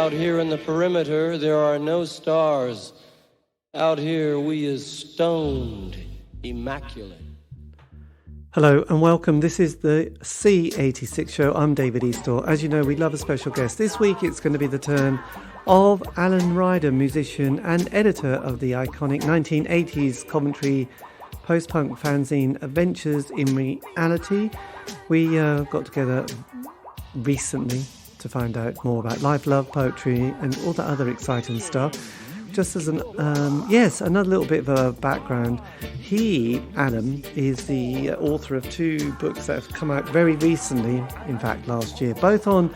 Out here in the perimeter, there are no stars. Out here, we is stoned, immaculate. Hello and welcome. This is the C86 show. I'm David Eastaugh. As you know, we love a special guest. This week it's going to be the turn of Alan Ryder, musician and editor of the iconic 1980s Coventry post-punk fanzine Adventures in Reality. We got together recently to find out more about life, love, poetry and all the other exciting stuff. Just as another little bit of a background, Adam, is the author of two books that have come out very recently, in fact last year, both on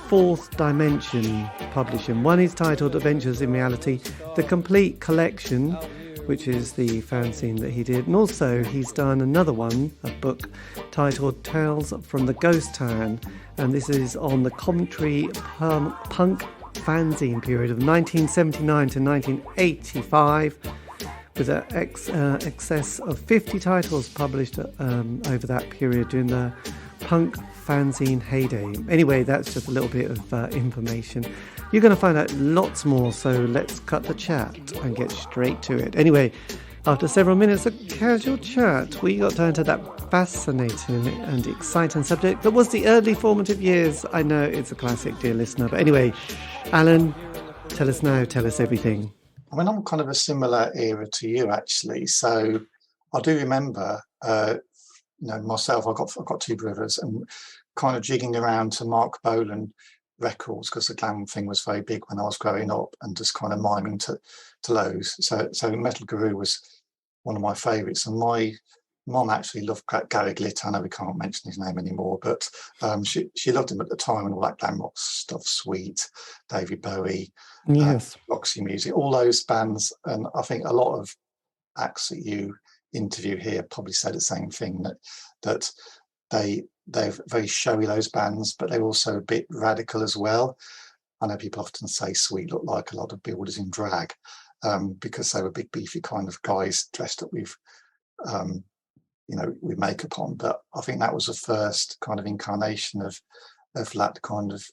Fourth Dimension Publishing. One is titled Adventures in Reality, the complete collection, which is the fanzine that he did, and also he's done another one, a book titled Tales from the Ghost Town, and this is on the Coventry punk fanzine period of 1979 to 1985, with an excess of 50 titles published over that period during the punk fanzine heyday. Anyway, that's just a little bit of information. You're going to find out lots more, so let's cut the chat and get straight to it. Anyway, after several minutes of casual chat, we got down to that fascinating and exciting subject that was the early formative years. I know it's a classic, dear listener, but anyway, Alan, tell us now, tell us everything. I mean, I'm kind of a similar era to you, actually. So I do remember, myself, I've got two brothers, and kind of jigging around to Mark Bolan records, because the glam thing was very big when I was growing up, and just kind of miming to those. So Metal Guru was one of my favourites, and my mum actually loved Gary Glitter. I know we can't mention his name anymore, but she loved him at the time, and all that glam rock stuff, Sweet, David Bowie, yes, Roxy Music, all those bands. And I think a lot of acts that you interview here probably say the same thing, that they're very showy, those bands, but they're also a bit radical as well. I know people often say Sweet looked like a lot of builders in drag, because they were big beefy kind of guys dressed up with with makeup on. But I think that was the first kind of incarnation of that kind of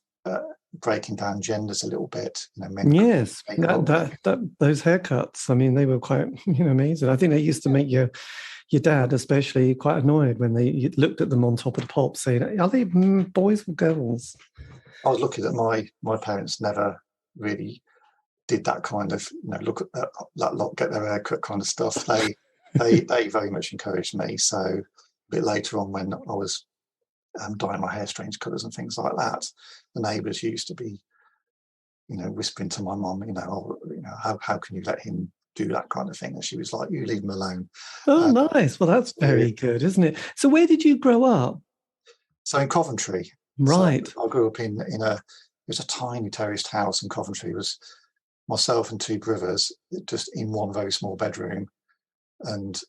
breaking down genders a little bit. Men, yes, those haircuts. I mean, they were quite amazing. I think they used to make your dad especially quite annoyed when they looked at them on Top of the Pops, saying, "Are they boys or girls?" I was lucky that my parents never really did that kind of look at that lot, get their haircut kind of stuff. They very much encouraged me. So a bit later on, when I was dyeing my hair strange colours and things like that, the neighbours used to be whispering to my mum, how can you let him do that kind of thing? And she was like, "You leave him alone." Oh, nice. Well, that's very good, isn't it? So where did you grow up? So in Coventry. Right. So I grew up it was a tiny terraced house in Coventry. It was myself and two brothers, just in one very small bedroom, and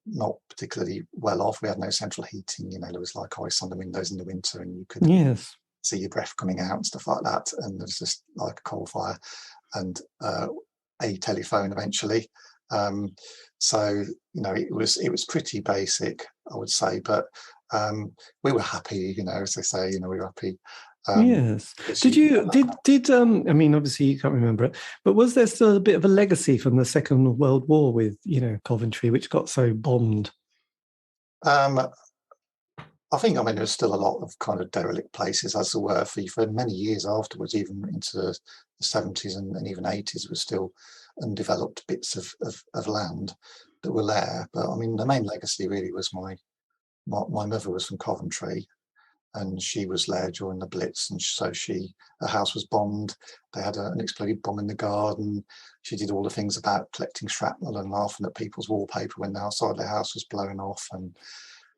not particularly well off. We had no central heating. There was like ice on the windows in the winter, and you could see your breath coming out and stuff like that. And there was just like a coal fire and a telephone eventually. So it was pretty basic, I would say, but we were happy. As they say, we were happy. Yes. Did I mean, obviously you can't remember it, but was there still a bit of a legacy from the Second World War with Coventry, which got so bombed? I think there was still a lot of kind of derelict places, as there were for many years afterwards, even into the 70s and even 80s. Were still undeveloped bits of land that were there. But I mean, the main legacy really was my mother was from Coventry, and she was there during the Blitz, and so her house was bombed. They had an exploded bomb in the garden. She did all the things about collecting shrapnel and laughing at people's wallpaper when the outside of their house was blowing off. And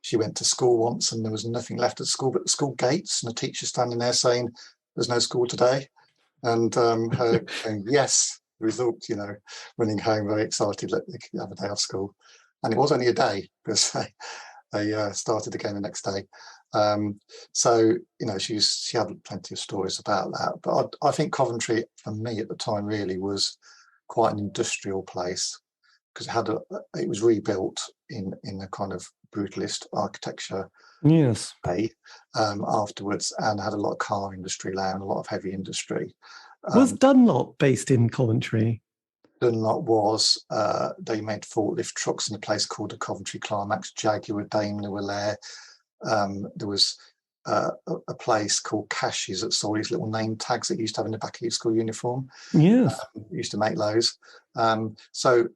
she went to school once, and there was nothing left at school but the school gates, and a teacher standing there saying, "There's no school today." And her going, "Yes," result, running home very excited that they could have a day off school. And it was only a day, because they started again the next day. So she had plenty of stories about that. But I think Coventry, for me at the time, really was quite an industrial place, because it was rebuilt in a kind of brutalist architecture Yes. afterwards, and had a lot of car industry there and a lot of heavy industry. Was Dunlop based in Coventry? Dunlop was. They made forklift trucks in a place called the Coventry Climax. Jaguar, Daimler were there. There was a place called Cash's that sold these little name tags that you used to have in the back of your school uniform. Yes. Used to make those. So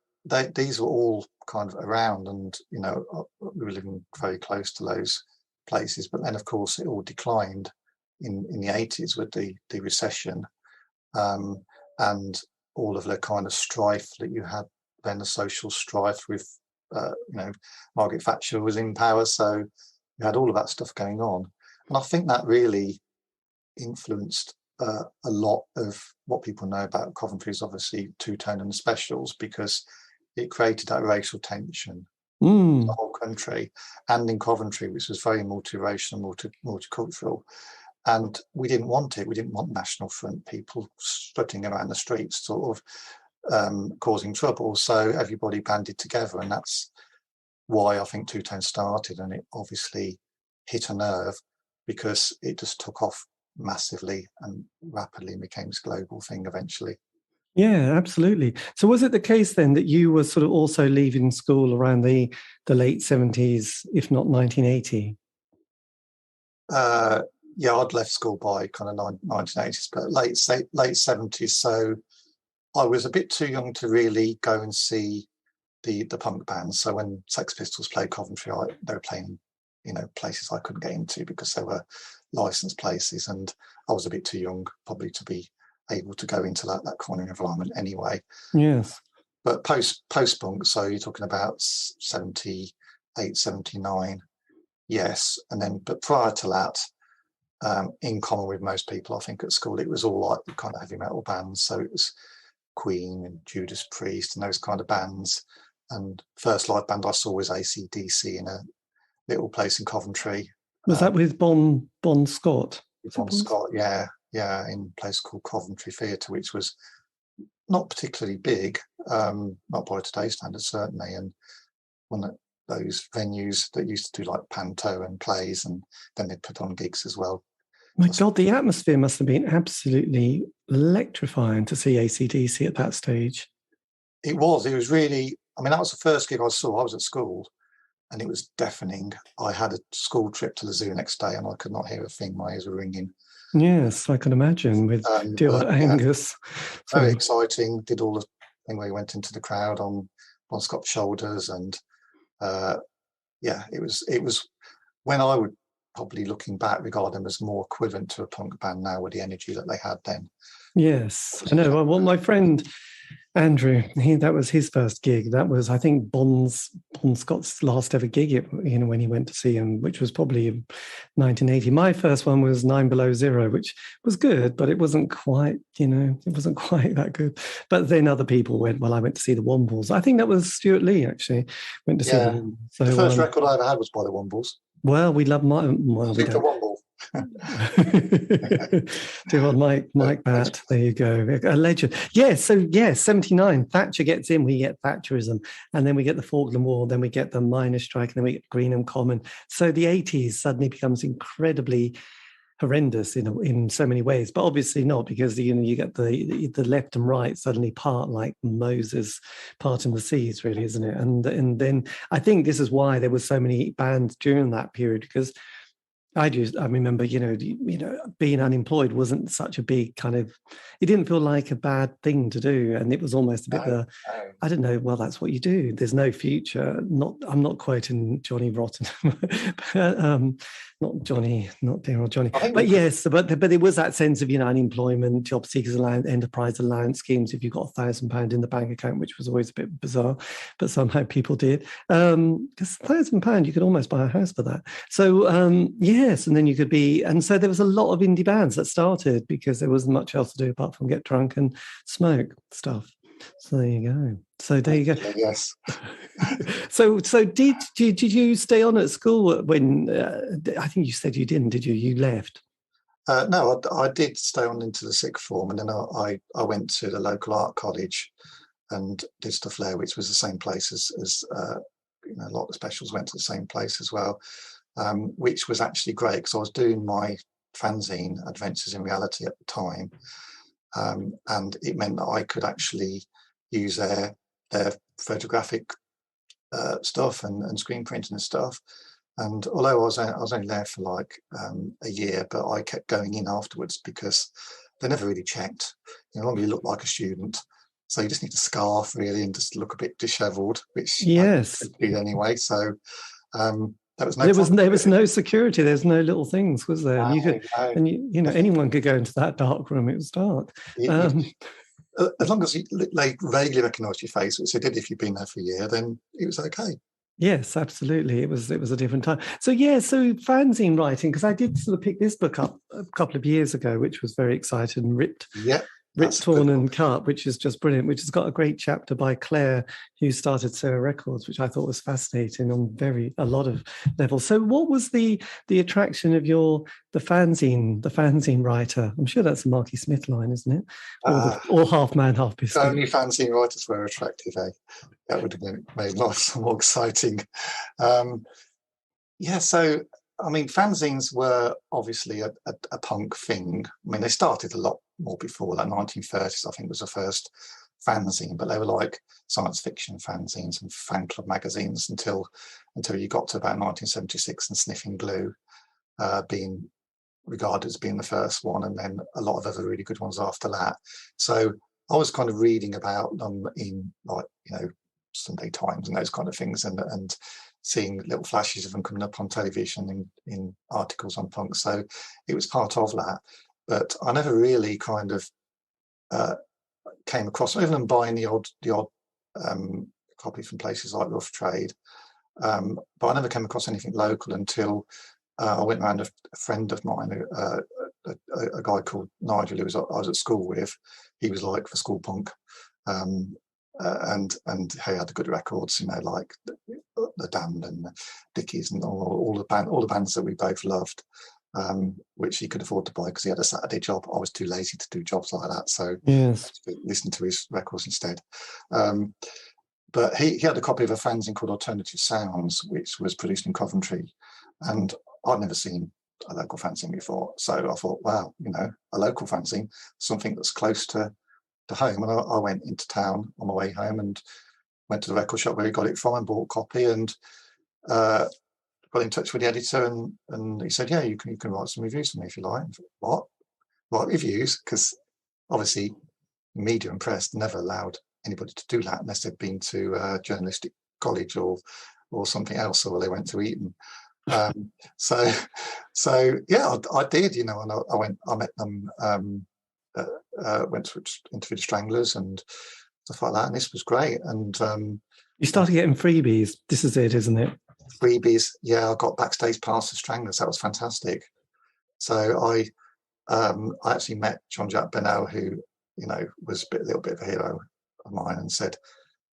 these were all kind of around, and we were living very close to those places. But then, of course, it all declined in the 80s with the recession, and all of the kind of strife that you had then, the social strife with, Margaret Thatcher was in power, so you had all of that stuff going on. And I think that really influenced a lot of what people know about Coventry is obviously two-tone and the specials, because it created that racial tension in the whole country and in Coventry, which was very multiracial, multicultural. And we didn't want it. We didn't want National Front people strutting around the streets, sort of causing trouble. So everybody banded together, and that's why I think Two Tone started. And it obviously hit a nerve because it just took off massively and rapidly and became this global thing eventually. Yeah, absolutely. So was it the case then that you were sort of also leaving school around the late 70s, if not 1980? Yeah, I'd left school by kind of 1980s, but late 70s. So I was a bit too young to really go and see the punk bands. So when Sex Pistols played Coventry, they were playing, places I couldn't get into because they were licensed places, and I was a bit too young probably to be able to go into that kind of environment anyway. Yes. But post-punk, so you're talking about 78, 79, yes. And then, but prior to that, in common with most people, I think at school, it was all like the kind of heavy metal bands. So it was Queen and Judas Priest and those kind of bands. And first live band I saw was AC/DC in a little place in Coventry. Was that with Bon Scott? Bon Scott, yeah, in a place called Coventry Theatre, which was not particularly big, not by today's standards certainly, and one of those venues that used to do like panto and plays, and then they'd put on gigs as well. My God, the atmosphere must have been absolutely electrifying to see AC/DC at that stage. It was really, that was the first gig I saw. I was at school and it was deafening. I had a school trip to the zoo next day and I could not hear a thing. My ears were ringing. Yes, I can imagine with dear Angus. Yeah, very exciting. Did all the thing where he went into the crowd on Scott's shoulders, and it was when I would probably, looking back, regard them as more equivalent to a punk band now with the energy that they had then. Yes, I know. Well, my friend Andrew, that was his first gig. That was, I think, Bon Scott's last ever gig, when he went to see him, which was probably in 1980. My first one was 9 Below Zero, which was good, but it wasn't quite, it wasn't quite that good. But then other people went, I went to see the Wombles. I think that was Stuart Lee, actually, went to see the Wombles. So, the first record I ever had was by the Wombles. Well, we love Mike. Well, we don't. Womble. Dear old Mike Batt, there you go, a legend. Yes, 79, Thatcher gets in, we get Thatcherism, and then we get the Falkland War, then we get the miners' strike, and then we get Greenham Common. So the 80s suddenly becomes incredibly horrendous in so many ways, but obviously not, because you get the left and right suddenly part like Moses parting the seas, really, isn't it? And then I think this is why there were so many bands during that period, because I remember, being unemployed wasn't such a big kind of, it didn't feel like a bad thing to do. And it was almost a bit I don't know, well, that's what you do. There's no future. I'm not quoting Johnny Rotten, not dear old Johnny. But yes, but it was that sense of, unemployment, job seekers allowance, enterprise allowance schemes, if you got £1,000 in the bank account, which was always a bit bizarre, but somehow people did. Because £1,000, you could almost buy a house for that. So, yes, and then you could be, and so there was a lot of indie bands that started because there wasn't much else to do apart from get drunk and smoke stuff. So there you go. So there you go. Yes. So did you stay on at school when? I think you said you didn't. Did you? You left. No, I did stay on into the sixth form, and then I went to the local art college and did stuff there, which was the same place as a lot of specials went to the same place as well, which was actually great because I was doing my fanzine Adventures in Reality at the time, and it meant that I could actually use their photographic stuff and screen printing and stuff. And although I was only there for like a year, but I kept going in afterwards because they never really checked. You know, longer you look like a student, so you just need a scarf really and just look a bit dishevelled, which yes, I did anyway. So that was there was no security. There's no little things, was there? No, You could, no. and you know, anyone could go into that dark room. It was dark. As long as they vaguely recognised your face, which they did if you'd been there for a year, then it was okay. Yes, absolutely. It was a different time. So so fanzine writing, because I did sort of pick this book up a couple of years ago, which was very excited and ripped, torn and cut, which is just brilliant, which has got a great chapter by Claire, who started Sarah Records, which I thought was fascinating on a lot of levels. So what was the attraction of the fanzine writer? I'm sure that's a Marky Smith line, isn't it? Or half man, half biscuit. Only fanzine writers were attractive, eh? That would have made life more exciting. So I mean, fanzines were obviously a punk thing. I mean, they started a lot more before, like 1930s, I think, was the first fanzine, but they were like science fiction fanzines and fan club magazines until you got to about 1976 and Sniffing Glue being regarded as being the first one, and then a lot of other really good ones after that. So I was kind of reading about them in, like, Sunday Times and those kind of things, and seeing little flashes of them coming up on television in articles on punk. So it was part of that. But I never really kind of came across, other than buying the odd copy from places like Rough Trade. But I never came across anything local until I went around a friend of mine, a guy called Nigel, who I was at school with. He was like for school punk. And he had the good records, like the Damned and the Dickies and all the bands that we both loved, which he could afford to buy because he had a Saturday job. I was too lazy to do jobs like that, so yes, I listened to his records instead. But he had a copy of a fanzine called Alternative Sounds, which was produced in Coventry, and I'd never seen a local fanzine before. So I thought, wow, a local fanzine, something that's close to home. And I went into town on my way home and went to the record shop where he got it from and bought a copy, and got in touch with the editor, and he said, yeah, you can write some reviews for me if you like. What? Write reviews? Because obviously media and press never allowed anybody to do that unless they'd been to journalistic college or something else, or they went to Eton. So yeah, I did, and I met them, went to interview the Stranglers and stuff like that, and this was great. And you started getting freebies. This is it, isn't it? Freebies, yeah. I got backstage pass to Stranglers. That was fantastic. So I actually met Jean-Jacques Bernal, who was a little bit of a hero of mine, and said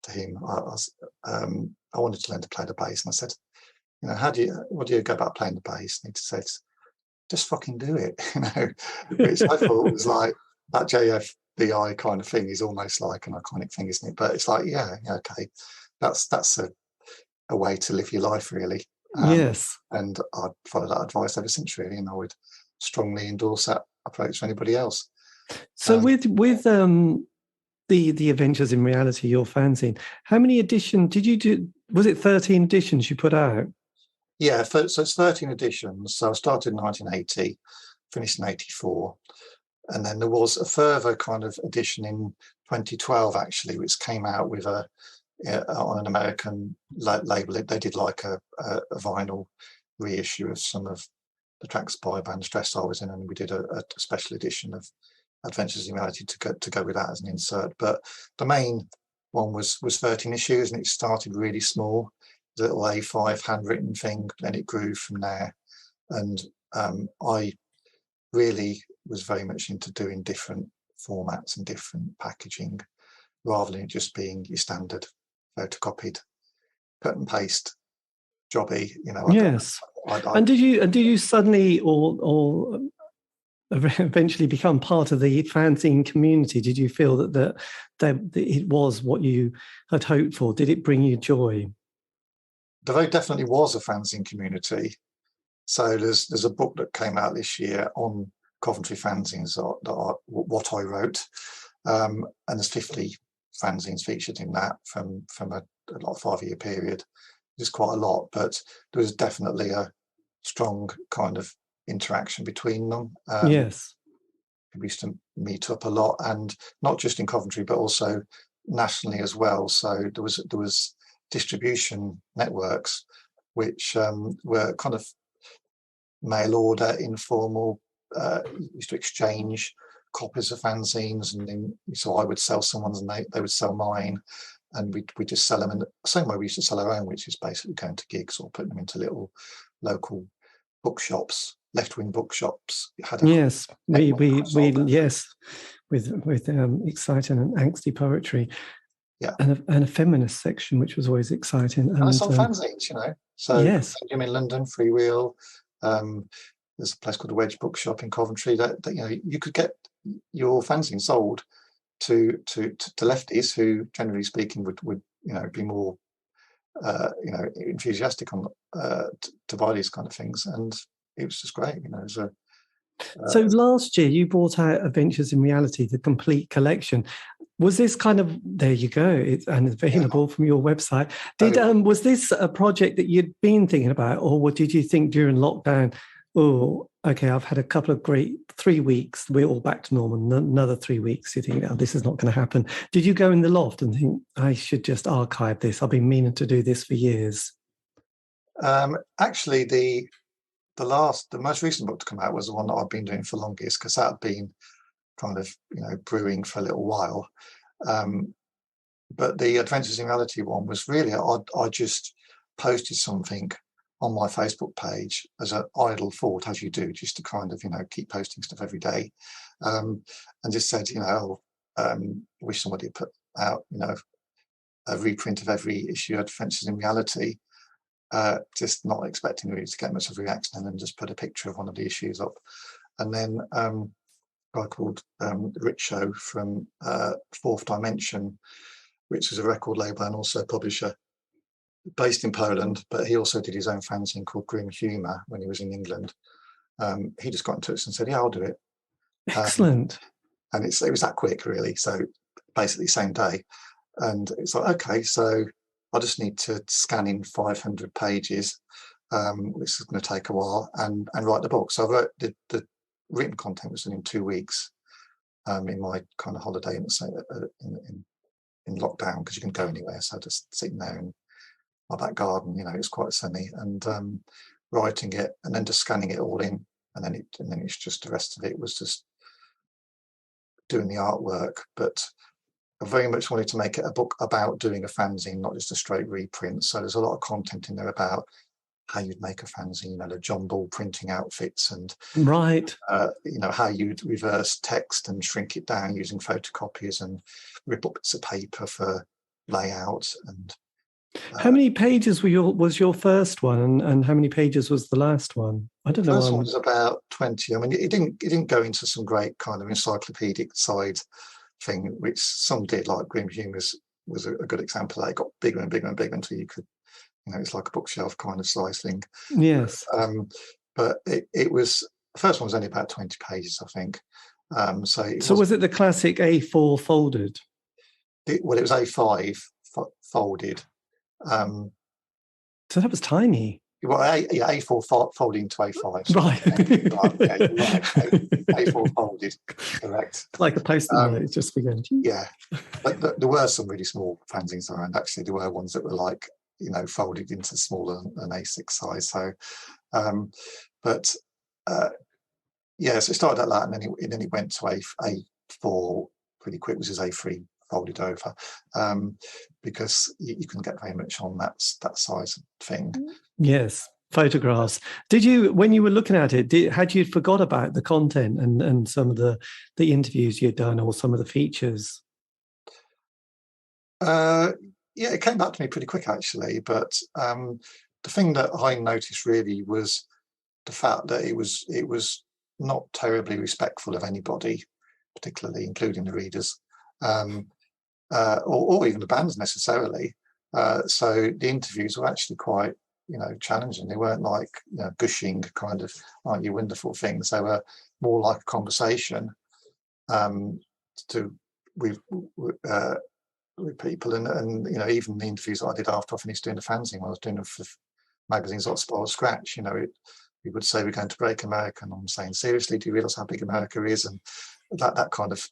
to him, I wanted to learn to play the bass, and I said, what do you go about playing the bass? And he said, just fucking do it, which I thought was like that JFBI kind of thing is almost like an iconic thing, isn't it? But it's like, yeah, okay, that's a way to live your life, really. Yes. And I'd followed that advice ever since, really, and I would strongly endorse that approach for anybody else. So with the Adventures in Reality, your fanzine, how many editions did you do? Was it 13 editions you put out? Yeah, so it's 13 editions. So I started in 1980, finished in 84. And then there was a further kind of edition in 2012, actually, which came out with on an American label. They did like a vinyl reissue of some of the tracks by bands dressed I was in, and we did a special edition of Adventures in Reality to go with that as an insert. But the main one was 13 issues, and it started really small, little A5 handwritten thing, then it grew from there. And I really was very much into doing different formats and different packaging, rather than just being your standard photocopied cut and paste jobby. Yes. And did you suddenly or eventually become part of the fanzine community? Did you feel that it was what you had hoped for? Did it bring you joy? there very definitely was a fanzine community. So there's a book that came out this year on Coventry fanzines that are what I wrote, and there's 50 fanzines featured in that from a 5-year period. There's quite a lot, but there was definitely a strong kind of interaction between them. Yes. We used to meet up a lot, and not just in Coventry, but also nationally as well. So there was distribution networks which were kind of mail order, informal. Used to exchange copies of fanzines, and then so I would sell someone's and they would sell mine, and we just sell them in the same way we used to sell our own, which is basically going to gigs or putting them into little local bookshops, left-wing bookshops. Yes, we yes, with exciting and angsty poetry. Yeah, and a feminist section, which was always exciting. And I sold fanzines, So yes, I'm in London, Freewheel. There's a place called the Wedge Bookshop in Coventry that you could get your fanzine sold to lefties who, generally speaking, would be more enthusiastic on to buy these kind of things, and it was just great. It was a so last year you brought out Adventures in Reality, the complete collection. Was this kind of, there you go, it's available from your website. Was this a project that you'd been thinking about, or what did you think during lockdown? Oh, okay, I've had a couple of great 3 weeks. We're all back to normal. Another 3 weeks. You think, this is not going to happen. Did you go in the loft and think, I should just archive this? I've been meaning to do this for years. Actually, the most recent book to come out was the one that I've been doing for longest, because that had been kind of brewing for a little while. But the Adventures in Reality one was really, I just posted something on my Facebook page as an idle thought, as you do, just to kind of keep posting stuff every day, and just said wish somebody had put out a reprint of every issue of Adventures in Reality. Just not expecting really to get much of a reaction, and then just put a picture of one of the issues up. And then a guy called Richo from Fourth Dimension, which is a record label and also a publisher based in Poland, but he also did his own fanzine called Grim Humour when he was in England. He just got in touch and said, yeah, I'll do it. Excellent. And it was that quick, really. So basically same day. And it's like, okay, so I just need to scan in 500 pages, which is going to take a while, and write the book. So I wrote the written content was done in 2 weeks in my kind of holiday in lockdown, because you can go anywhere. So just sitting there in my back garden, it's quite sunny, and writing it, and then just scanning it all in, and then it's just the rest of it was just doing the artwork. But I very much wanted to make it a book about doing a fanzine, not just a straight reprint. So there's a lot of content in there about how you'd make a fanzine, the John Ball printing outfits, and right, how you'd reverse text and shrink it down using photocopiers and rip up bits of paper for layout. And how many pages was your first one, and how many pages was the last one? I don't know. The first one was about 20. I mean, it didn't go into some great kind of encyclopedic side thing, which some did, like Grim Humour was a good example. It got bigger and bigger and bigger until you could, it's like a bookshelf kind of size thing. Yes. But it was, the first one was only about 20 pages, I think. So was it the classic A4 folded? It was A5 folded. So that was tiny. Well, A4 folding into A5. Right. A4 folded, correct. Like a post-it note, just began. Yeah. But there were some really small fanzines around, actually. There were ones that were like, folded into smaller than A6 size. So, so it started at that, and then it went to A4 pretty quick, which is A3 folded over, because you can get very much on that size thing. Yes, photographs. Did you, when you were looking at it, had you forgot about the content and some of the interviews you'd done, or some of the features? Yeah, it came back to me pretty quick, actually. But the thing that I noticed really was the fact that it was not terribly respectful of anybody, particularly including the readers, or even the bands necessarily. So the interviews were actually quite, challenging. They weren't like, gushing kind of, aren't you wonderful things. They were more like a conversation with people. And even the interviews that I did after I finished doing the fanzine, when I was doing it for magazines like Style Scratch, we would say we're going to break America, and I'm saying, seriously, do you realise how big America is? And that kind of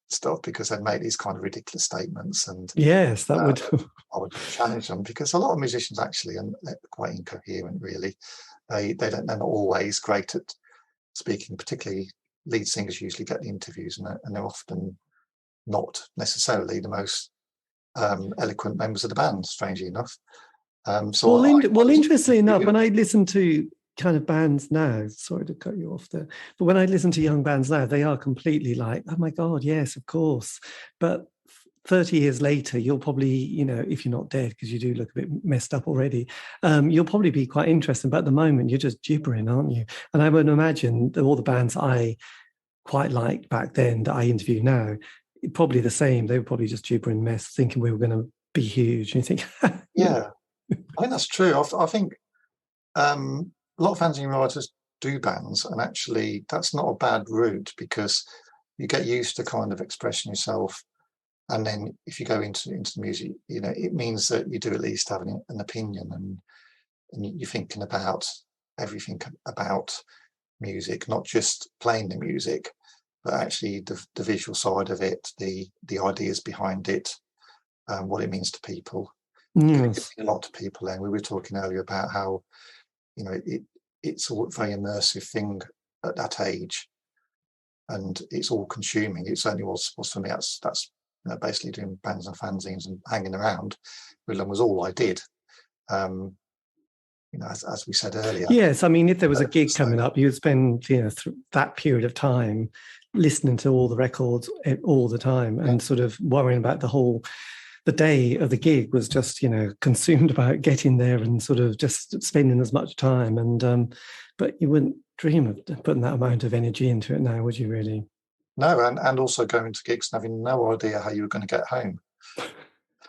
stuff, because they'd make these kind of ridiculous statements. And yes, that would I would challenge them, because a lot of musicians actually are quite incoherent, really. They're not always great at speaking, particularly lead singers usually get the interviews, and they're often not necessarily the most eloquent members of the band, strangely enough. Interestingly enough, when I listen to kind of bands now, sorry to cut you off there, but when I listen to young bands now, they are completely like, oh my God, yes, of course. But 30 years later, you'll probably, if you're not dead, because you do look a bit messed up already, you'll probably be quite interested. But at the moment, you're just gibbering, aren't you? And I would imagine that all the bands I quite liked back then that I interview now, probably the same. They were probably just gibbering mess, thinking we were going to be huge. And you think, yeah, I think that's true. I think a lot of fanzine writers do bands, and actually that's not a bad route, because you get used to kind of expressing yourself. And then if you go into the music, it means that you do at least have an opinion, and you're thinking about everything about music, not just playing the music, but actually the visual side of it, the ideas behind it, what it means to people. Yes. A lot to people. And we were talking earlier about how it's a very immersive thing at that age, and it's all consuming. It certainly was for me. That's basically doing bands and fanzines and hanging around. Whilom was all I did. As we said earlier. Yes, I mean, if there was a gig coming up, you'd spend that period of time listening to all the records all the time, and sort of worrying about the day of the gig was just, consumed about getting there and sort of just spending as much time. And but you wouldn't dream of putting that amount of energy into it now, would you really? No, and also going to gigs and having no idea how you were going to get home.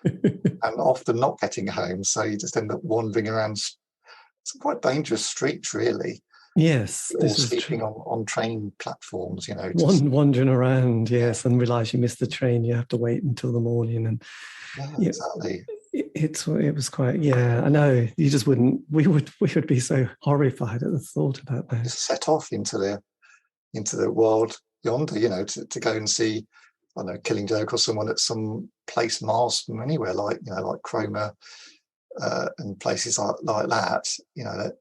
And often not getting home, so you just end up wandering around. It's quite dangerous streets, really. Yes, or sleeping on train platforms, wandering around, yes, and realise you missed the train. You have to wait until the morning, and exactly. It was quite, I know. You just wouldn't. We would be so horrified at the thought about that. Just set off into the world yonder, to go and see, I don't know, Killing Joke or someone at some place miles from anywhere, like Cromer. And places like that,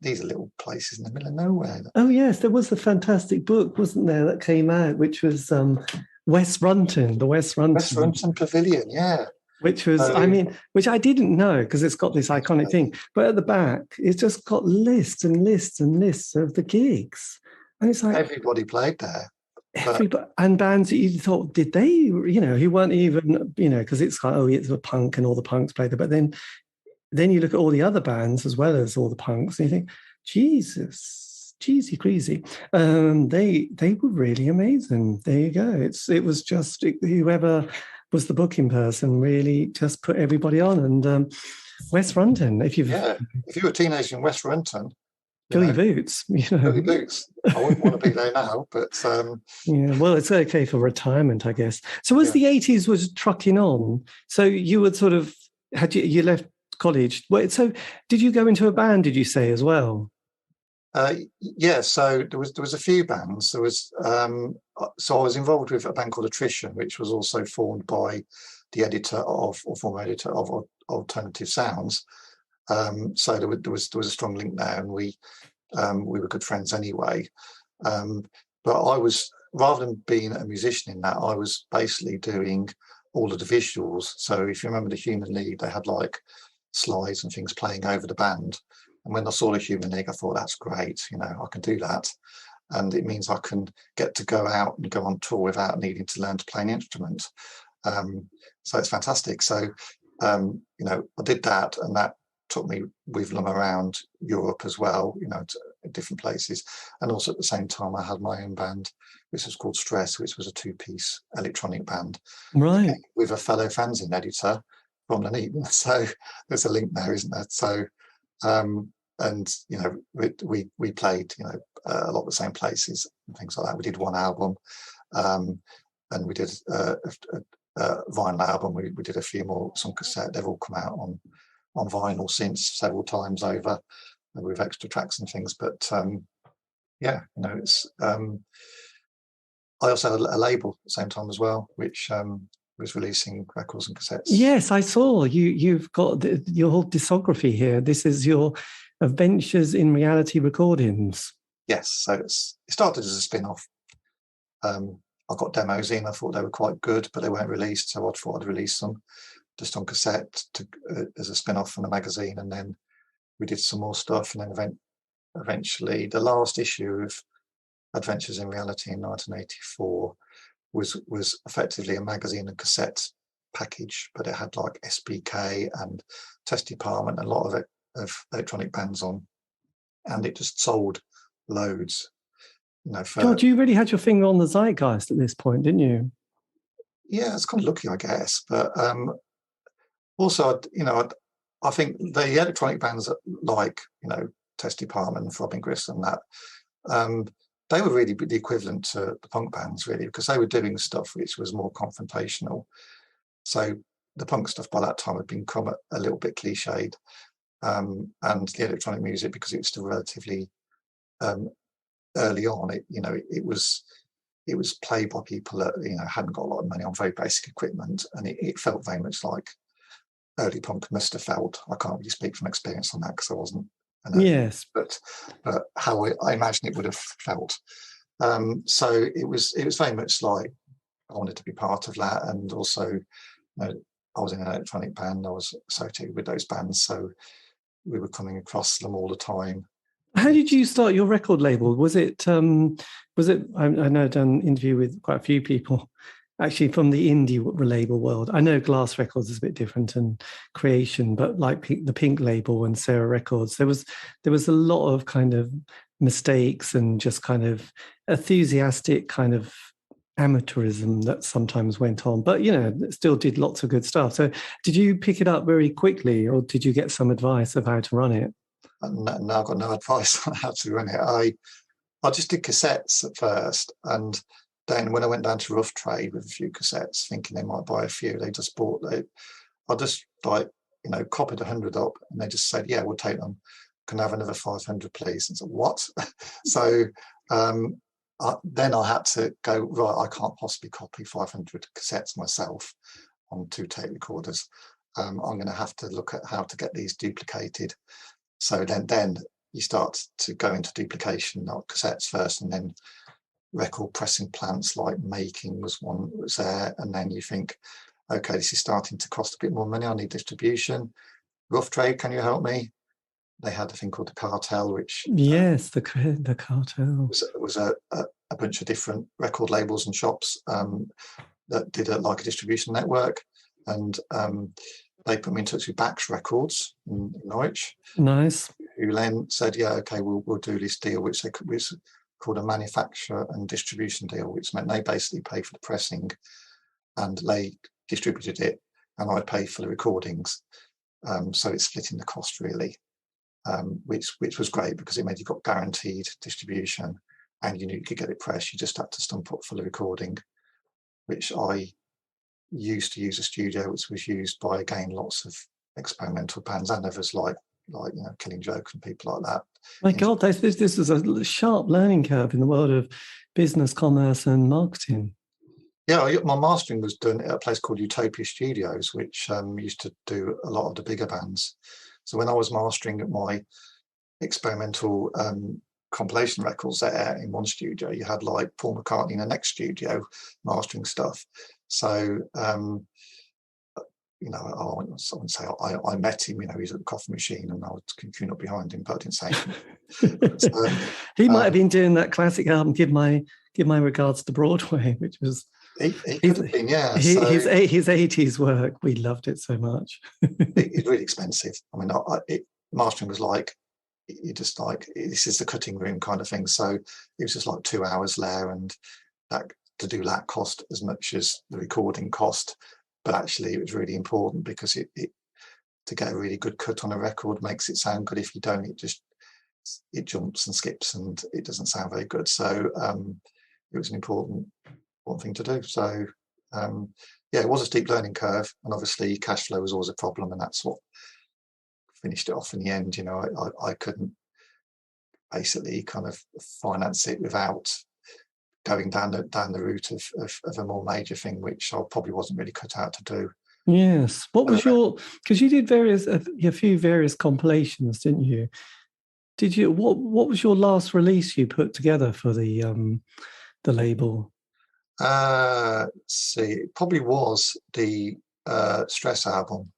these are little places in the middle of nowhere. Oh yes, there was a fantastic book, wasn't there, that came out, which was West Runton, the West Runton Pavilion, yeah. Which was, which I didn't know, because it's got this iconic thing. But at the back, it's just got lists and lists and lists of the gigs, and it's like everybody played there. And bands that you thought, did they, who weren't even, because it's like, it's a punk and all the punks played there, but then you look at all the other bands as well as all the punks, and you think, Jesus, cheesy, crazy. They were really amazing. There you go. It was just whoever was the booking person really just put everybody on. And West Runton, if you were a teenager in West Runton, Billy Boots, Billy Boots. I wouldn't want to be there now, but well, it's okay for retirement, I guess. So as the 80s was trucking on, so you would sort of you left college. So did you go into a band, did you say, as well? So there was a few bands. There was so I was involved with a band called Attrition, which was also formed by the former editor of Alternative Sounds. So there was a strong link there, and we were good friends anyway. But I was, rather than being a musician in that, I was basically doing all of the visuals. So if you remember the Human League, they had like slides and things playing over the band. And when I saw the Human League, I thought, that's great, I can do that. And it means I can get to go out and go on tour without needing to learn to play an instrument. So it's fantastic. So, I did that, and that took me with them around Europe as well, to different places. And also at the same time, I had my own band, which was called Stress, which was a 2-piece electronic band. Right. With a fellow fanzine editor, from Nuneaton. So there's a link there, isn't there? So, and we played a lot of the same places and things like that. We did one album, and we did a vinyl album. We did a few more on cassette. They've all come out on vinyl since several times over, with extra tracks and things. But it's. I also had a label at the same time as well, which was releasing records and cassettes. Yes, I saw you've got your whole discography here. This is your Adventures in Reality Recordings. Yes, so it started as a spin-off. I got demos in. I thought they were quite good, but they weren't released, so I thought I'd release them just on cassette as a spin-off from the magazine, and then we did some more stuff, and then eventually the last issue of Adventures in Reality in 1984 was effectively a magazine and cassette package, but it had like SPK and Test Department, a lot of electronic bands on, and it just sold loads. George, you really had your finger on the zeitgeist at this point, didn't you? Yeah, it's kind of lucky, I guess, but also, I think the electronic bands like Test Department and Throbbing Gristle and that. They were really the equivalent to the punk bands, really, because they were doing stuff which was more confrontational. So the punk stuff by that time had become a little bit cliched, and the electronic music, because it was still relatively early on, it was played by people that hadn't got a lot of money on very basic equipment, and it felt very much like early punk must have felt. I can't really speak from experience on that because I wasn't. Yes, but how I imagine it would have felt. So it was very much like I wanted to be part of that, and also I was in an electronic band. I was associated with those bands, so we were coming across them all the time. How did you start your record label? Was it? I know I've done an interview with quite a few people, actually from the indie label world. I know Glass Records is a bit different, and Creation, but like the Pink label and Sarah Records, there was a lot of kind of mistakes and just kind of enthusiastic kind of amateurism that sometimes went on, but still did lots of good stuff. So did you pick it up very quickly, or did you get some advice of how to run it? No, I've got no advice on how to run it. I just did cassettes at first, and then when I went down to Rough Trade with a few cassettes, thinking they might buy a few, I just copied 100 up, and they just said, yeah, we'll take them. Can I have another 500, please? And so what? So then I had to go, right, I can't possibly copy 500 cassettes myself on 2 tape recorders. I'm going to have to look at how to get these duplicated. So then you start to go into duplication, not cassettes first, and then record pressing plants like Making was one that was there, and then you think, okay, this is starting to cost a bit more money, I need distribution. Rough Trade, can you help me? They had a thing called the Cartel, which the Cartel was a bunch of different record labels and shops that did a distribution network, and they put me in touch with Bax Records in Norwich. Nice. Who then said, yeah, okay, we'll do this deal, which called a manufacturer and distribution deal, which meant they basically paid for the pressing and they distributed it, and I paid for the recordings. So it's splitting the cost really, which was great because it meant you got guaranteed distribution and you knew you could get it pressed. You just had to stump up for the recording, which I used to use a studio which was used by, again, lots of experimental bands and others like Killing Joke and people like that. My God, this was a sharp learning curve in the world of business, commerce and marketing. Yeah, my mastering was done at a place called Utopia Studios, which used to do a lot of the bigger bands. So when I was mastering at my experimental compilation records there in one studio, you had like Paul McCartney in the next studio mastering stuff. So I wouldn't say I met him. He's at the coffee machine, and I was queuing up behind him, but I didn't say anything. But, he might have been doing that classic album, Give My Regards to Broadway, which was he could have been, yeah. His 80s work. We loved it so much. It's really expensive. I mean, mastering was like, you just like, this is the cutting room kind of thing. So it was just like 2 hours there, and that to do that cost as much as the recording cost. but actually it was really important because it to get a really good cut on a record makes it sound good. If you don't, it jumps and skips and it doesn't sound very good. So it was an important thing to do. So it was a steep learning curve, and obviously cash flow was always a problem, and that's what finished it off in the end. I couldn't basically kind of finance it without going down the route of a more major thing, which I probably wasn't really cut out to do. Yes. What was because you did a few various compilations, didn't you? Did you? What was your last release you put together for the label? See, it probably was the Stress album.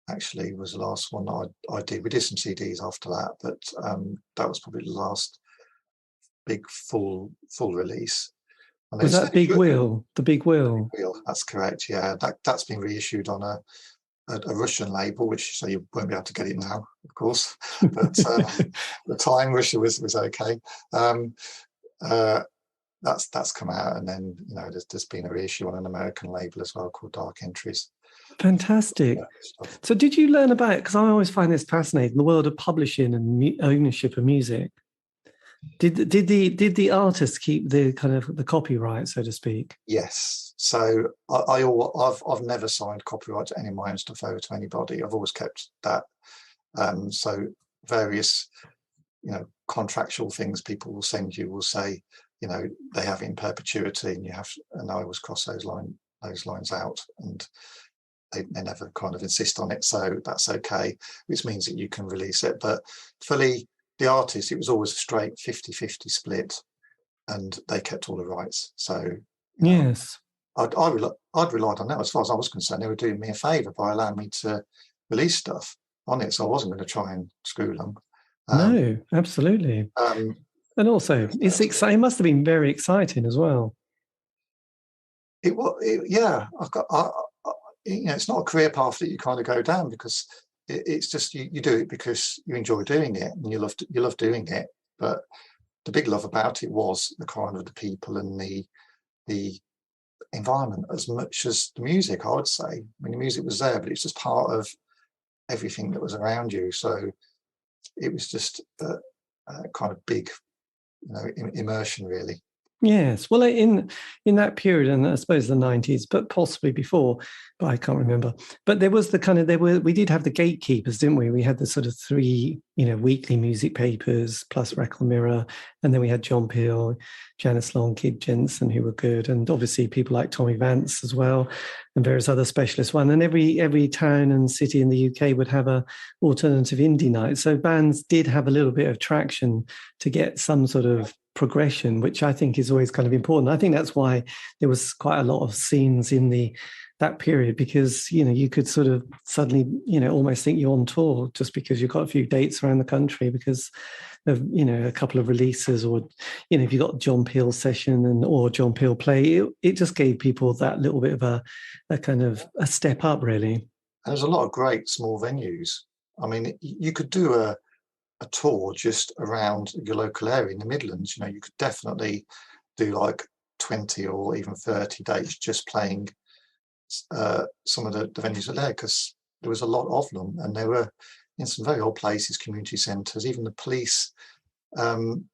Actually, was the last one I did. We did some CDs after that, but that was probably the last big full release. And was that Big Wheel? The Big Wheel. That's correct. Yeah, that's been reissued on a Russian label, which so you won't be able to get it now, of course. But the time Russia was okay. That's come out, and then there's been a reissue on an American label as well called Dark Entries. Fantastic. So did you learn about, because I always find this fascinating, the world of publishing and ownership of music? Did the artist keep the kind of the copyright, so to speak? Yes. So I've never signed copyright to any of my own stuff over to anybody. I've always kept that. So various contractual things people will send you will say they have it in perpetuity, and I always cross those lines out, and they never kind of insist on it, so that's okay, which means that you can release it. But fully, the artist, it was always a straight 50-50 split, and they kept all the rights. So yes, I'd relied on that. As far as I was concerned, they were doing me a favour by allowing me to release stuff on it, so I wasn't going to try and screw them. No, absolutely. And also, it must have been very exciting as well. Yeah. It's not a career path that you kind of go down, because it's just you do it because you enjoy doing it and you love doing it. But the big love about it was the kind of the people and the environment as much as the music, I would say. I mean, the music was there, but it's just part of everything that was around you. So it was just a kind of big immersion, really. Yes, well, in that period, and I suppose the 90s, but possibly before, but I can't remember. But there was we did have the gatekeepers, didn't we? We had the sort of 3, weekly music papers plus Record Mirror, and then we had John Peel, Janice Long, Kid Jensen, who were good, and obviously people like Tommy Vance as well, and various other specialist ones. And every town and city in the UK would have a alternative indie night. So bands did have a little bit of traction to get some sort of progression, which I think is always kind of important. I think that's why there was quite a lot of scenes in that period, because you could sort of suddenly almost think you're on tour just because you've got a few dates around the country because of a couple of releases, or if you got John Peel session or John Peel play, it just gave people that little bit of a kind of a step up, really. And there's a lot of great small venues. I mean, you could do a tour just around your local area in the Midlands. You could definitely do like 20 or even 30 dates just playing some of the venues are there, because there was a lot of them, and they were in some very old places, community centres. Even the police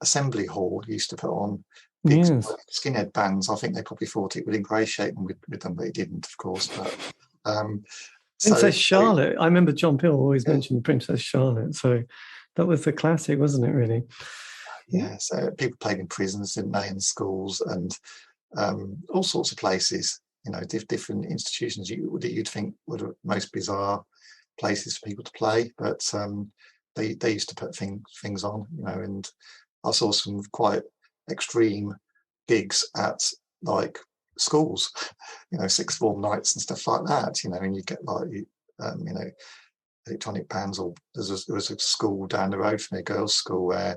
assembly hall used to put on big skinhead bands. I think they probably thought it would ingratiate them with them, but it didn't, of course. But Princess Charlotte, I remember John Peel always mentioned Princess Charlotte, so that was the classic, wasn't it, really? Yeah, so people played in prisons, didn't they, in schools, and all sorts of places, different institutions that you'd think were the most bizarre places for people to play. But they used to put things on, and I saw some quite extreme gigs at, like, schools, sixth form nights and stuff like that, and you get, like, electronic bands, or there was a school down the road from me, a girls' school, where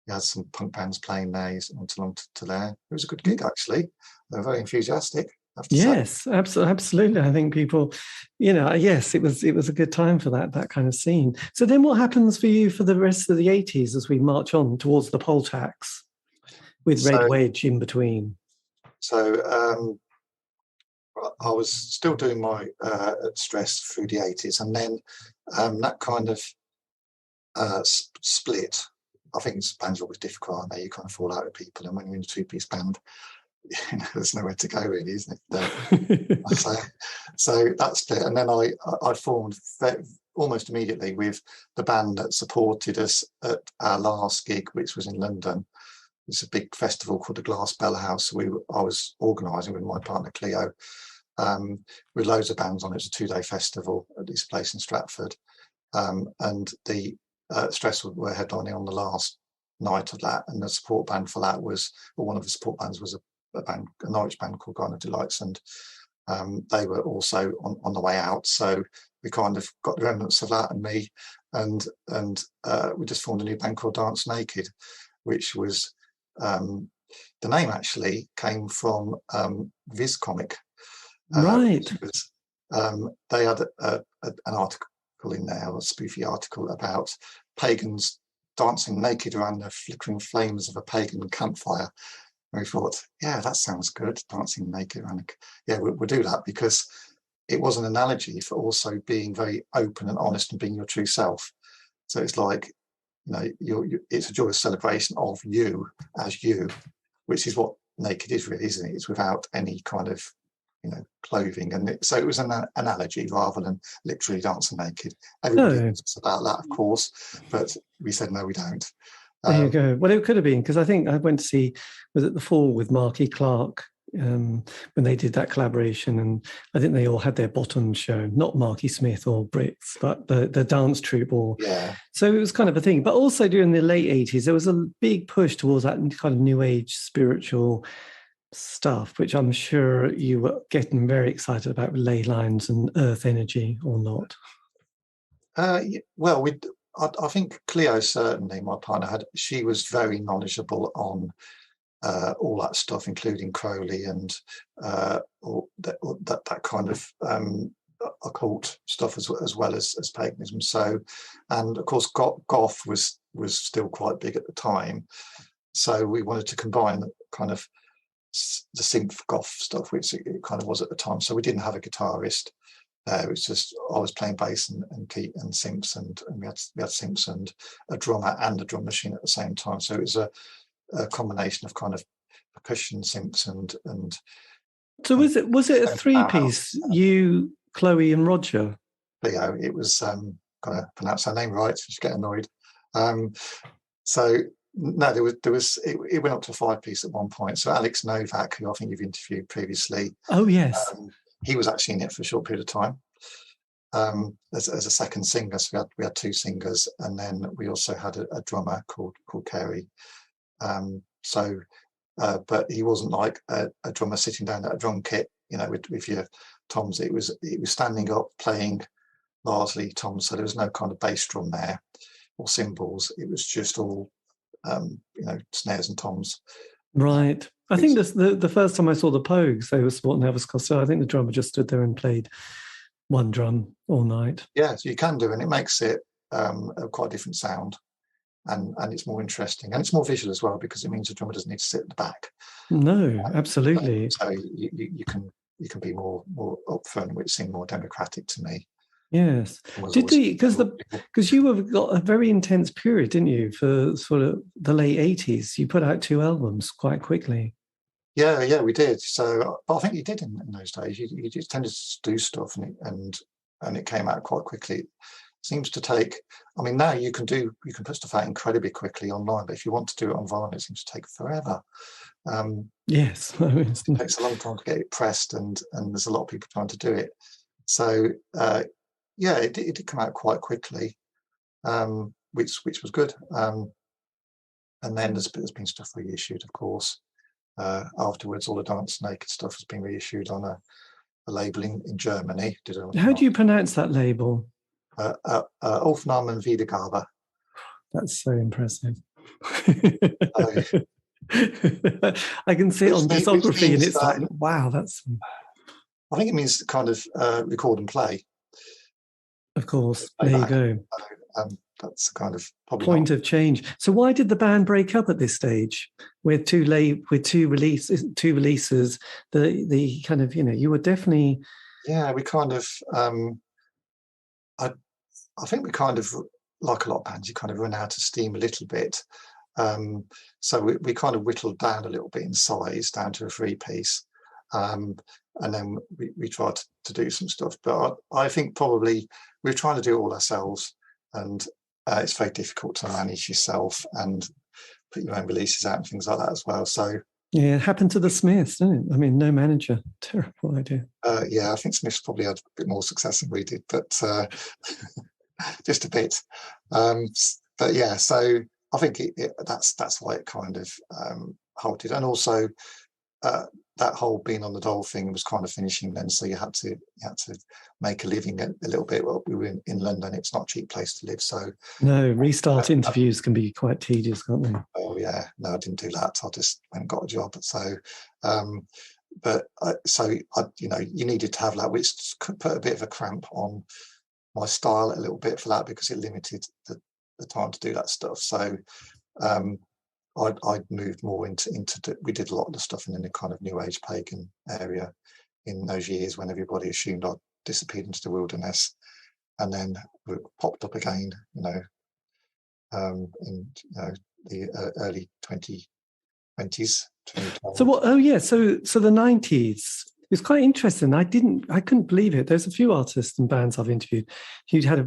you had some punk bands playing there. You went along to there. It was a good gig, actually. They were very enthusiastic. Yes, absolutely. I think people, yes, it was a good time for that kind of scene. So then, what happens for you for the rest of the 80s as we march on towards the poll tax, with Red Wedge in between? So I was still doing my Stress through the 80s, and then that kind of split. I think bands are always difficult, aren't they? You kind of fall out with people, and when you're in a two-piece band, there's nowhere to go, really, isn't it? So that split, and then I formed almost immediately with the band that supported us at our last gig, which was in London. It's a big festival called the Glass Bell House. I was organising with my partner Cleo, with loads of bands on it. It's a 2-day festival at this place in Stratford, and the Stress were headlining on the last night of that, and the support band for that was, or one of the support bands was a Norwich band called Garner Delights, and they were also on the way out. So we kind of got the remnants of that and me, and we just formed a new band called Dance Naked, which was the name actually came from Viz Comic. Right. They had an article in there, a spoofy article about pagans dancing naked around the flickering flames of a pagan campfire. And we thought, yeah, that sounds good, dancing naked around. Yeah, we'll do that, because it was an analogy for also being very open and honest and being your true self. So it's like, it's a joyous celebration of you as you, which is what naked is, really, isn't it? It's without any kind of clothing, and so it was an analogy rather than literally dancing naked. Everybody thinks about that, of course, but we said no, we don't. There you go. Well, it could have been, because I think I went to see, was it The Fall with Marky Clark, when they did that collaboration, and I think they all had their bottoms shown, not Marky Smith or Brits, but the dance troupe. So it was kind of a thing. But also during the late 80s, there was a big push towards that kind of new age spiritual stuff, which I'm sure you were getting very excited about, with ley lines and earth energy, or not? Well, I think Cleo, certainly, my partner, she was very knowledgeable on all that stuff, including Crowley and that kind of occult stuff, as well as paganism. So, and of course, goth was still quite big at the time. So we wanted to combine the kind of the synth goth stuff, which it kind of was at the time. So we didn't have a guitarist. It was just I was playing bass and key and synths, and we had synths and a drummer and a drum machine at the same time. So it was a combination of kind of percussion, synths, and. So was it a 3-piece? You, Chloe, and Roger. Leo. It was got to pronounce her name right, so she get annoyed. So. No, there was. It went up to a 5-piece at one point. So Alex Novak, who I think you've interviewed previously. Oh yes. He was actually in it for a short period of time as a second singer. So we had 2 singers, and then we also had a drummer called Kerry. But he wasn't like a drummer sitting down at a drum kit, with your toms. It was standing up playing largely toms. So there was no kind of bass drum there or cymbals. It was just all snares and toms. Right. I think the first time I saw the Pogues, they were sporting Elvis Costello. I think the drummer just stood there and played one drum all night. Yeah, so you can do, and it makes it a quite different sound, and it's more interesting, and it's more visual as well, because it means the drummer doesn't need to sit at the back. No, absolutely. So you can be more upfront, which seemed more democratic to me. Yes. Because you have got a very intense period, didn't you, for sort of the late 80s? You put out 2 albums quite quickly. Yeah, we did. So, but I think you did in those days. You just tended to do stuff, and it came out quite quickly. It seems to take. I mean, now you can put stuff out incredibly quickly online, but if you want to do it on vinyl, it seems to take forever. Yes, it takes a long time to get it pressed, and there's a lot of people trying to do it. So. Yeah, it did come out quite quickly, which was good. And then there's been stuff reissued, of course. Afterwards, all the Dance Naked stuff has been reissued on a label in Germany. How do you pronounce that label? Aufnahmen Wiedergabe. That's so impressive. I can see it on discography, and it's like, wow, that's. I think it means kind of record and play. Of course, there you go. that's kind of probably point of change. So why did the band break up at this stage? With two releases, the kind of, you were definitely. Yeah, we kind of. I think we kind of, like a lot of bands, you kind of run out of steam a little bit. So we kind of whittled down a little bit in size, down to a 3-piece. And then we tried to do some stuff. But I think probably we were trying to do it all ourselves. And it's very difficult to manage yourself and put your own releases out and things like that as well. So yeah, it happened to the Smiths, didn't it? I mean, no manager. Terrible idea. Yeah, I think Smiths probably had a bit more success than we did, but just a bit. But yeah, so I think that's why it kind of halted. And also that whole being on the dole thing was kind of finishing then, so you had to make a living a little bit. Well, we were in London; it's not a cheap place to live. So no, restart interviews can be quite tedious, can't they? Oh yeah, no, I didn't do that. I just went and got a job. So, you needed to have that, which could put a bit of a cramp on my style a little bit for that, because it limited the time to do that stuff. So I'd moved more into we did a lot of the stuff in the kind of new age pagan area in those years when everybody assumed I'd disappeared into the wilderness, and then we popped up again, in the early 2020s. So what? Oh yeah. So the 90s. It's quite interesting. I couldn't believe it. There's a few artists and bands I've interviewed who had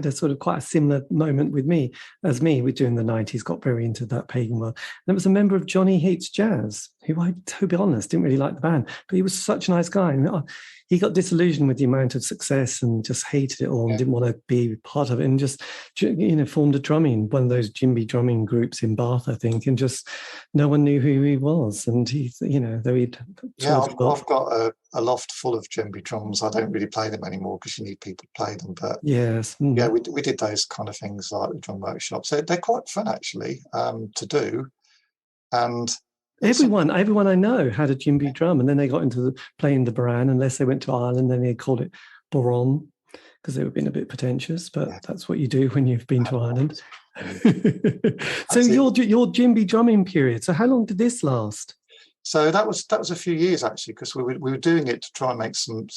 a sort of quite a similar moment with me with during the 90s, got very into that pagan world. And there was a member of Johnny Hates Jazz, who I, to be honest, didn't really like the band, but he was such a nice guy. And he got disillusioned with the amount of success and just hated it all and didn't want to be part of it, and just, formed one of those djembe drumming groups in Bath, I think, and just no one knew who he was. And I've got a loft full of djembe drums. I don't really play them anymore because you need people to play them. But yes, yeah, we did those kind of things like the drum workshops. They're quite fun actually to do. And everyone I know had a djembe drum, and then they got into playing the Baran, unless they went to Ireland, then they called it borom because they were being a bit pretentious. But that's what you do when you've been to Ireland. So your djembe drumming period. So how long did this last? So that was a few years actually, because we were doing it to try and make some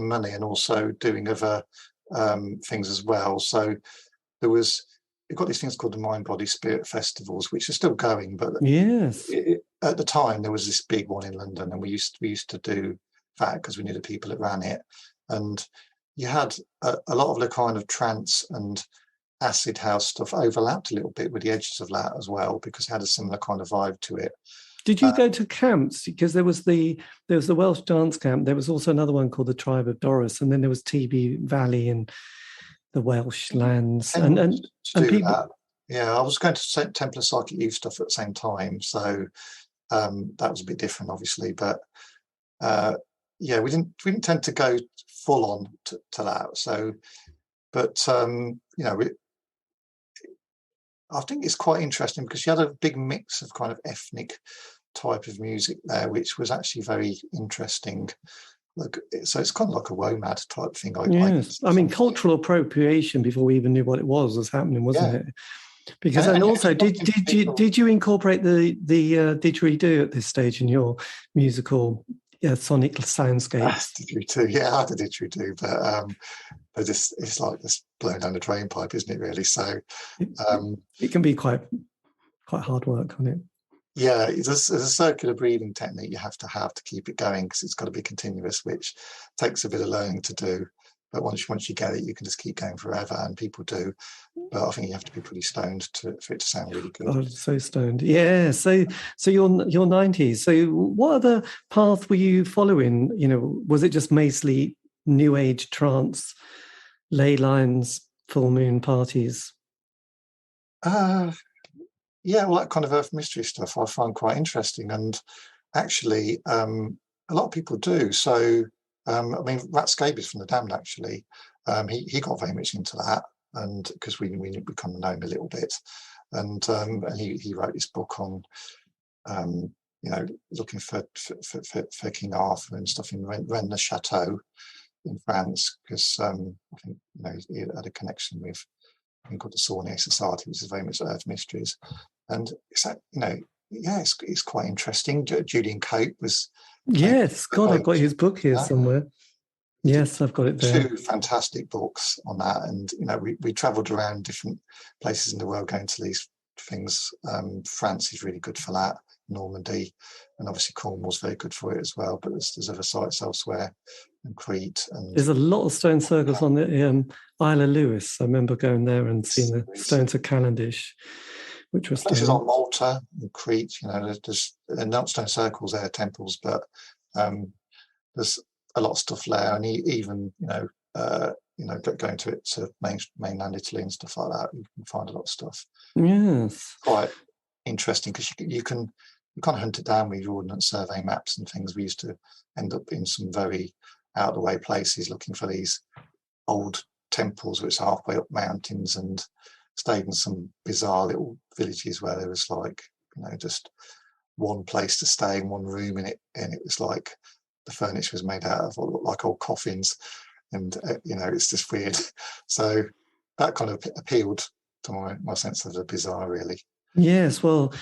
money, and also doing other things as well. So you've got these things called the Mind, Body, Spirit festivals, which are still going. But yes, at the time there was this big one in London, and we used to do that because we knew the people that ran it. And you had a lot of the kind of trance and acid house stuff overlapped a little bit with the edges of that as well, because it had a similar kind of vibe to it. Did you go to camps? Because there was the Welsh dance camp. There was also another one called the Tribe of Doris, and then there was TB Valley and the Welsh lands and people. That. Yeah, I was going to Temple Psychic Eastaugh at the same time, so that was a bit different, obviously. But we didn't tend to go full on to that. So, but I think it's quite interesting because you had a big mix of kind of ethnic type of music there, which was actually very interesting. So it's kind of like a WOMAD type thing. Yes, I mean, cultural appropriation before we even knew what it was happening, wasn't it? Because and also, did you incorporate the didgeridoo at this stage in your musical sonic soundscape? Didgeridoo, yeah, I had a didgeridoo, but it's like this blowing down the drain pipe, isn't it? Really, so it can be quite hard work, can't it? Yeah, there's a circular breathing technique you have to keep it going, because it's got to be continuous, which takes a bit of learning to do. But once you get it, you can just keep going forever, and people do. But I think you have to be pretty stoned for it to sound really good. Oh, so stoned, yeah. So your 90s. So what other path were you following? Was it just mostly new age trance, ley lines, full moon parties? Yeah, well, that kind of earth mystery stuff I find quite interesting, and actually, a lot of people do. So, I mean, Rat Scabies from the Damned, actually, he got very much into that, and because we kind of know him a little bit, and he wrote this book on, looking for King Arthur and stuff in Rennes le Chateau in France, because I think he had a connection with thing called the Saunier Society, which is very much Earth Mysteries. And it's that, it's quite interesting. Julian Cope was... Yes, God, I've got his book here somewhere. Yes, I've got it there. 2 fantastic books on that. And, we travelled around different places in the world going to these things. France is really good for that, Normandy, and obviously Cornwall's very good for it as well. But there's other sites elsewhere, and Crete. And there's a lot of stone circles on the Isle of Lewis. I remember going there and seeing the stones of Cavendish, which was places like Malta and Crete. There's not stone circles there, temples, but there's a lot of stuff there, and even going to it to mainland Italy and stuff like that, you can find a lot of stuff. Yes, quite interesting because you can kind of hunt it down with your Ordnance Survey maps and things. We used to end up in some very out of the way places looking for these old temples which are halfway up mountains, and stayed in some bizarre little villages where there was just one place to stay in one room in it, and it was like the furniture was made out of what looked like old coffins, and it's just weird. So that kind of appealed to my sense of the bizarre, really. Yes, well,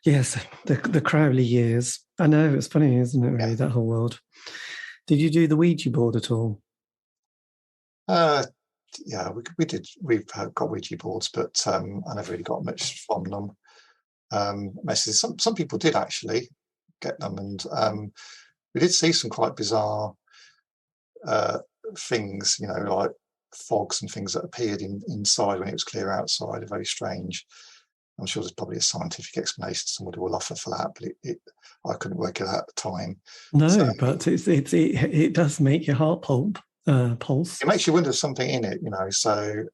yes, the Crowley years. I know, it's funny, isn't it, really, that whole world. Did you do the Ouija board at all? Yeah, we did. We've got Ouija boards, but I never really got much from them. Messages. Some people did actually get them, and we did see some quite bizarre things, like fogs and things that appeared inside when it was clear outside. Are very strange. I'm sure there's probably a scientific explanation somebody will offer for that, but I couldn't work it out at the time. No, but it does make your heart pulse. It makes you wonder if something in it, So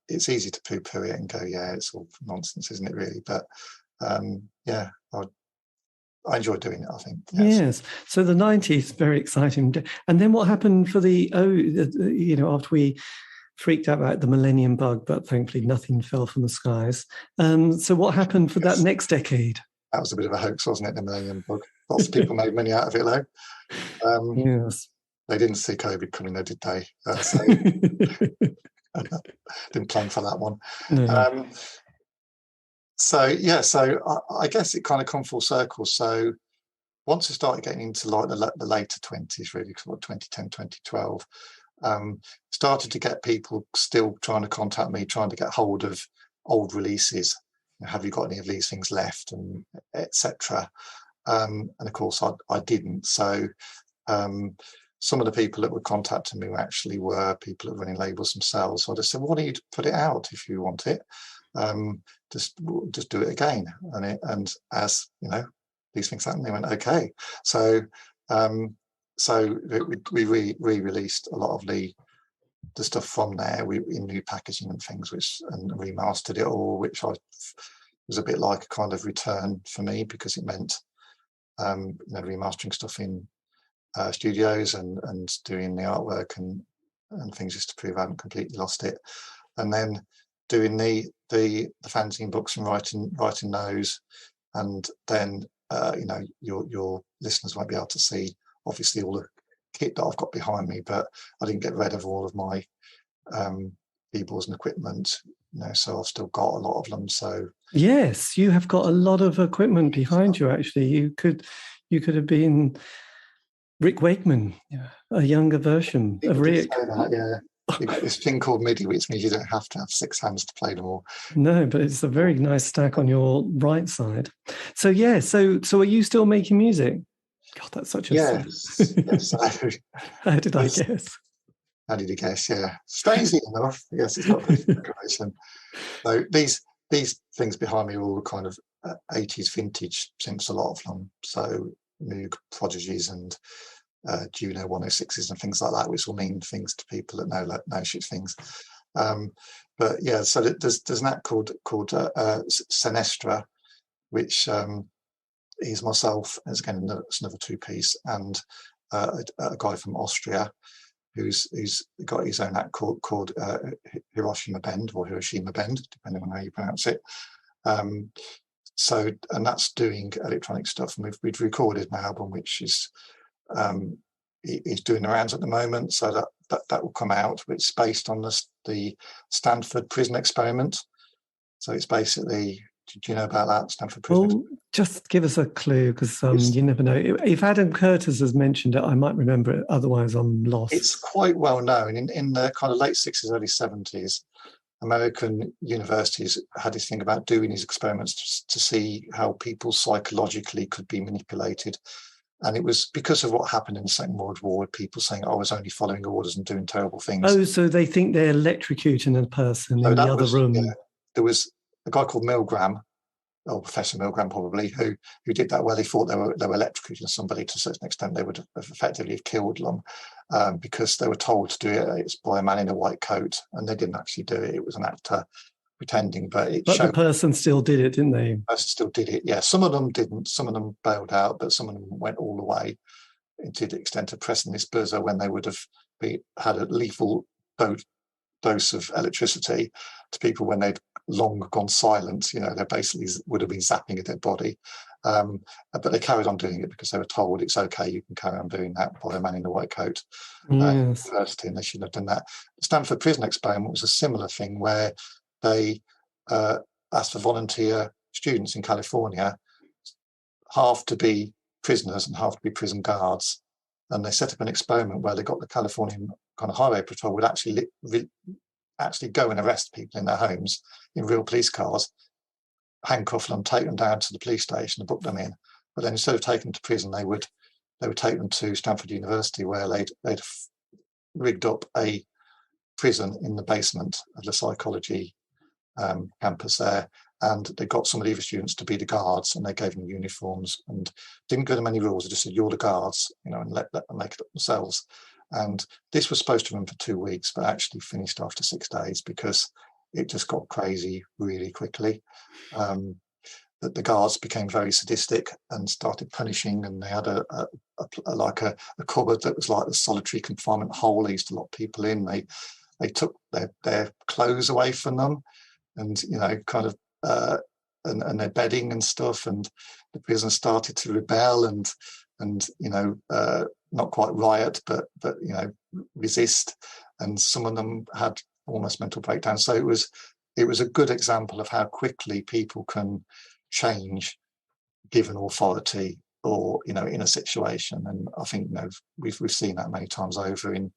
it's easy to poo-poo it and go, yeah, it's all nonsense, isn't it? Really, but I enjoy doing it, I think. Yes. So the 90s, very exciting. And then what happened for after we freaked out about the millennium bug, but thankfully nothing fell from the skies. So what happened for that next decade? That was a bit of a hoax, wasn't it, the millennium bug? Lots of people made money out of it, though. Yes. They didn't see COVID coming, though, did they? So didn't plan for that one. No. So I guess it kind of come full circle. So once I started getting into like the later 20s, really, 2010, 2012, started to get people still trying to contact me, trying to get hold of old releases. Have you got any of these things left, and etc. And of course, I didn't. So some of the people that were contacting me actually were people that were running labels themselves. So I just said, "Why don't you put it out if you want it? Just do it again." And as these things happen, they went okay. So we re-released a lot of the stuff from there in new packaging and things, and remastered it all, which was a bit like a kind of return for me, because it meant remastering stuff in studios and doing the artwork and things just to prove I hadn't completely lost it, and then doing the fanzine books and writing those, and then your listeners won't be able to see obviously all the kit that I've got behind me, but I didn't get rid of all of my keyboards and equipment, so I've still got a lot of them. So yes, you have got a lot of equipment behind you. Actually, you could have been Rick Wakeman, a younger version of Rick. You've got this thing called MIDI, which means you don't have to have 6 hands to play them all. No, but it's a very nice stack on your right side. So so are you still making music? God, that's such a... Yes. How did I guess? How did you guess? Yeah. Strangely enough, yes, it's got good decoration. So these things behind me are all kind of 80s vintage synths, a lot of them. So Moog Prodigies and Juno 106s and things like that, which will mean things to people that know shit things. But yeah, so there's an act called Senestra, which is myself, as again it's another 2-piece, and a guy from Austria who's got his own act called Hiroshima Bend, or Hiroshima Bend, depending on how you pronounce it. So, and that's doing electronic stuff, and we've recorded an album which is doing the rounds at the moment. So that will come out. It's based on the Stanford prison experiment. So it's basically, do you know about that, Stanford prison? Well, just give us a clue, because you never know. If Adam Curtis has mentioned it, I might remember it. Otherwise, I'm lost. It's quite well known. In the kind of late 60s, early 70s, American universities had this thing about doing these experiments to see how people psychologically could be manipulated. And it was because of what happened in the Second World War, with people saying, I was only following orders and doing terrible things. Oh, so they think they're electrocuting a person in the other room. Yeah, there was a guy called Milgram, or Professor Milgram probably, who did that. Well, they thought they were electrocuting somebody to a certain extent. They would have effectively killed them because they were told to do it. It's by a man in a white coat, and they didn't actually do it. It was an actor pretending, but the person still did it, didn't they? The person still did it, yeah. Some of them didn't. Some of them bailed out, but some of them went all the way, to the extent of pressing this buzzer when they would have had a lethal dose of electricity to people when they'd long gone silent. They basically would have been zapping a dead body. But they carried on doing it because they were told it's okay, you can carry on doing that by a man in a white coat. Yes. And they shouldn't have done that. The Stanford prison experiment was a similar thing where they asked for volunteer students in California, half to be prisoners and half to be prison guards. And they set up an experiment where they got the Californian kind of highway patrol would actually go and arrest people in their homes in real police cars, handcuff them, take them down to the police station and book them in. But then instead of taking them to prison, they would take them to Stanford University, where they'd rigged up a prison in the basement of the psychology campus there, and they got some of the other students to be the guards, and they gave them uniforms and didn't give them any rules. They just said, you're the guards, and let them make it up themselves. And this was supposed to run for 2 weeks, but actually finished after 6 days because it just got crazy really quickly. That the guards became very sadistic and started punishing, and they had a cupboard that was like a solitary confinement hole. They used to lock people in. They took their clothes away from them, and and their bedding and stuff. And the prisoners started to rebel and not quite riot, but resist. And some of them had almost mental breakdowns. So it was a good example of how quickly people can change given authority or in a situation. And I think we've seen that many times over in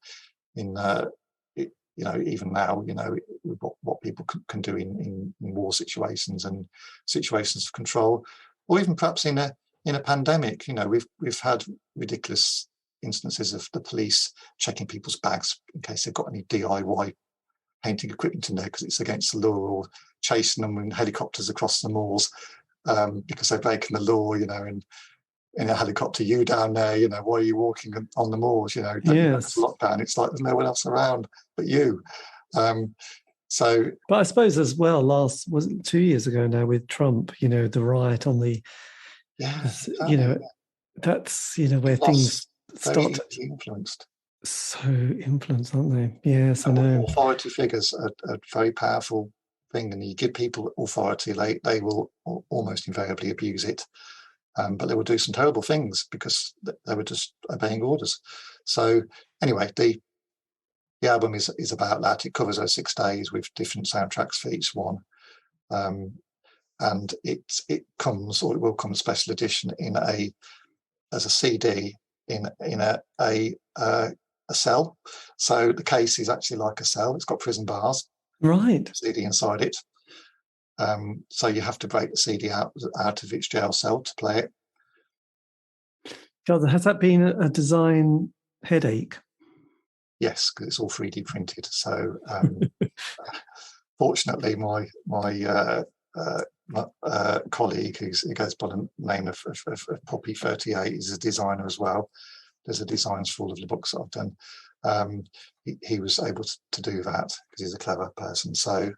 even now, what people can do in war situations and situations of control, or even perhaps in a pandemic. We've had ridiculous instances of the police checking people's bags in case they've got any DIY painting equipment in there because it's against the law, or chasing them in helicopters across the moors because they're breaking the law, and in a helicopter, you down there, why are you walking on the moors? Yes. Lockdown. It's like there's no one else around but you. But I suppose as well, was it 2 years ago now with Trump, the riot on the, that's, where things start influenced. So influenced, aren't they? Yes, I know. Authority figures are a very powerful thing, and you give people authority, they will almost invariably abuse it. But they will do some terrible things because they were just obeying orders. So anyway, the album is about that. It covers those 6 days with different soundtracks for each one. And it will come special edition as a CD in a cell. So the case is actually like a cell. It's got prison bars. Right. CD inside it. So you have to break the CD out of its jail cell to play it. God, has that been a design headache? Yes, because it's all 3D printed. So fortunately, my colleague who goes by the name of Poppy38 is a designer as well. There's a designs for all of the books that I've done. He was able to do that because he's a clever person. So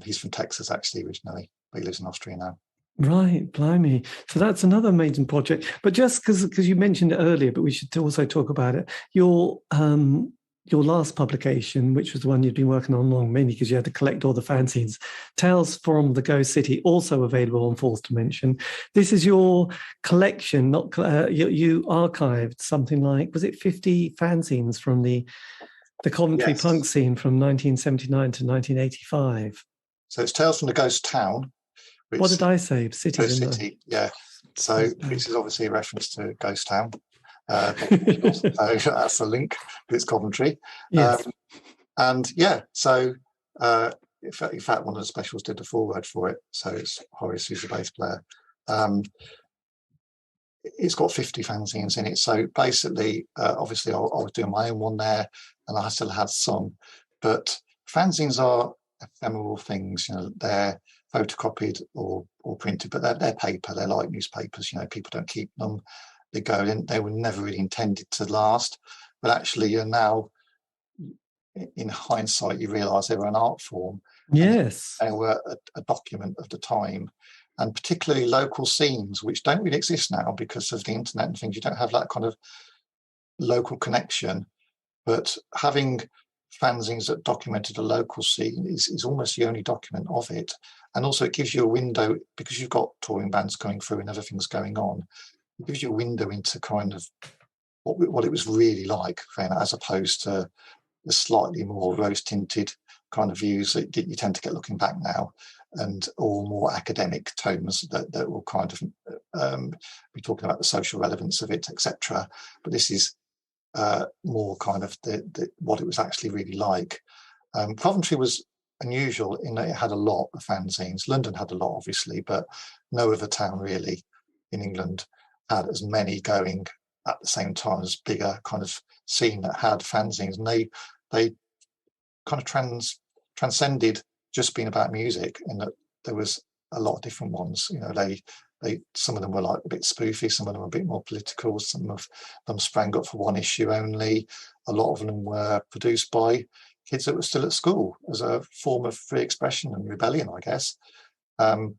he's from Texas actually originally, but he lives in Austria now. Right, blimey. So that's another amazing project. But just because you mentioned it earlier, but we should also talk about it. Your your last publication, which was the one you'd been working on long, mainly because you had to collect all the fanzines, Tales from the Ghost City, also available on Fourth Dimension. This is your collection, not you archived something like, was it 50 fanzines from the Coventry punk scene from 1979 to 1985? So it's Tales from the Ghost Town. What did I say? City, Ghost City, yeah. So this is obviously a reference to Ghost Town. So that's a link. It's Coventry. Yes. So in fact, one of the specials did the foreword for it. So it's Horace, who's the bass player. It's got 50 fanzines in it. So basically, obviously, I was doing my own one there, and I still had some. But fanzines are ephemeral things. They're photocopied or printed, but they're paper. They're like newspapers. People don't keep them. They go in. They were never really intended to last. But actually, you're now, in hindsight, you realise they were an art form. Yes, they were a document of the time. And particularly local scenes, which don't really exist now because of the internet and things. You don't have that kind of local connection. But having fanzines that documented a local scene is almost the only document of it. And also it gives you a window, because you've got touring bands going through and other things going on, it gives you a window into kind of what it was really like, as opposed to the slightly more rose-tinted kind of views that you tend to get looking back now, and all more academic tomes that will kind of be talking about the social relevance of it, etc. But this is more kind of what it was actually really like. Coventry was unusual in that it had a lot of fanzines. London had a lot, obviously, but no other town really in England had as many going at the same time, as bigger kind of scene that had fanzines. And they kind of transcended just being about music, in that there was a lot of different ones. Some of them were like a bit spoofy, some of them were a bit more political, some of them sprang up for one issue only. A lot of them were produced by kids that were still at school as a form of free expression and rebellion, I guess.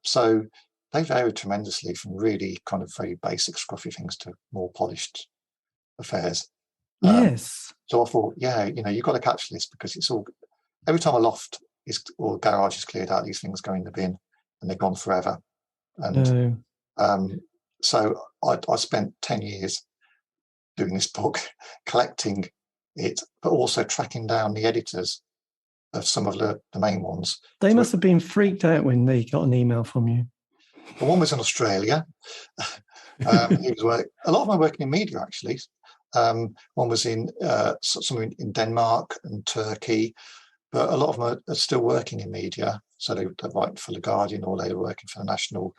So they varied tremendously from really kind of very basic scruffy things to more polished affairs. Yes. So I thought, you've got to catch this, because it's all, every time a loft or garage is cleared out, these things go in the bin and they're gone forever. And so I spent 10 years doing this book, collecting it, but also tracking down the editors of some of the main ones. They must have been freaked out when they got an email from you. Well, one was in Australia. A lot of them are working in media, actually. One was in somewhere in Denmark and Turkey, but a lot of them are still working in media. So they're writing for The Guardian, or they were working for the national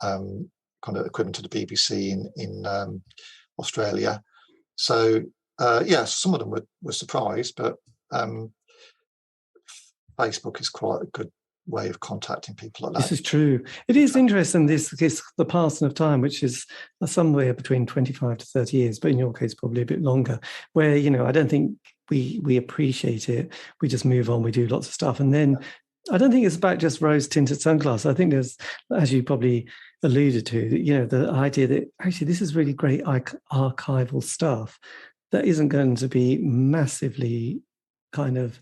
kind of equivalent to the BBC in Australia. So, some of them were surprised, but Facebook is quite a good way of contacting people like that. This is true. It is interesting, this the passing of time, which is somewhere between 25 to 30 years, but in your case probably a bit longer, where I don't think we appreciate it. We just move on, we do lots of stuff, and then I don't think it's about just rose tinted sunglasses. I think there's, as you probably alluded to, the idea that actually this is really great archival stuff that isn't going to be massively kind of,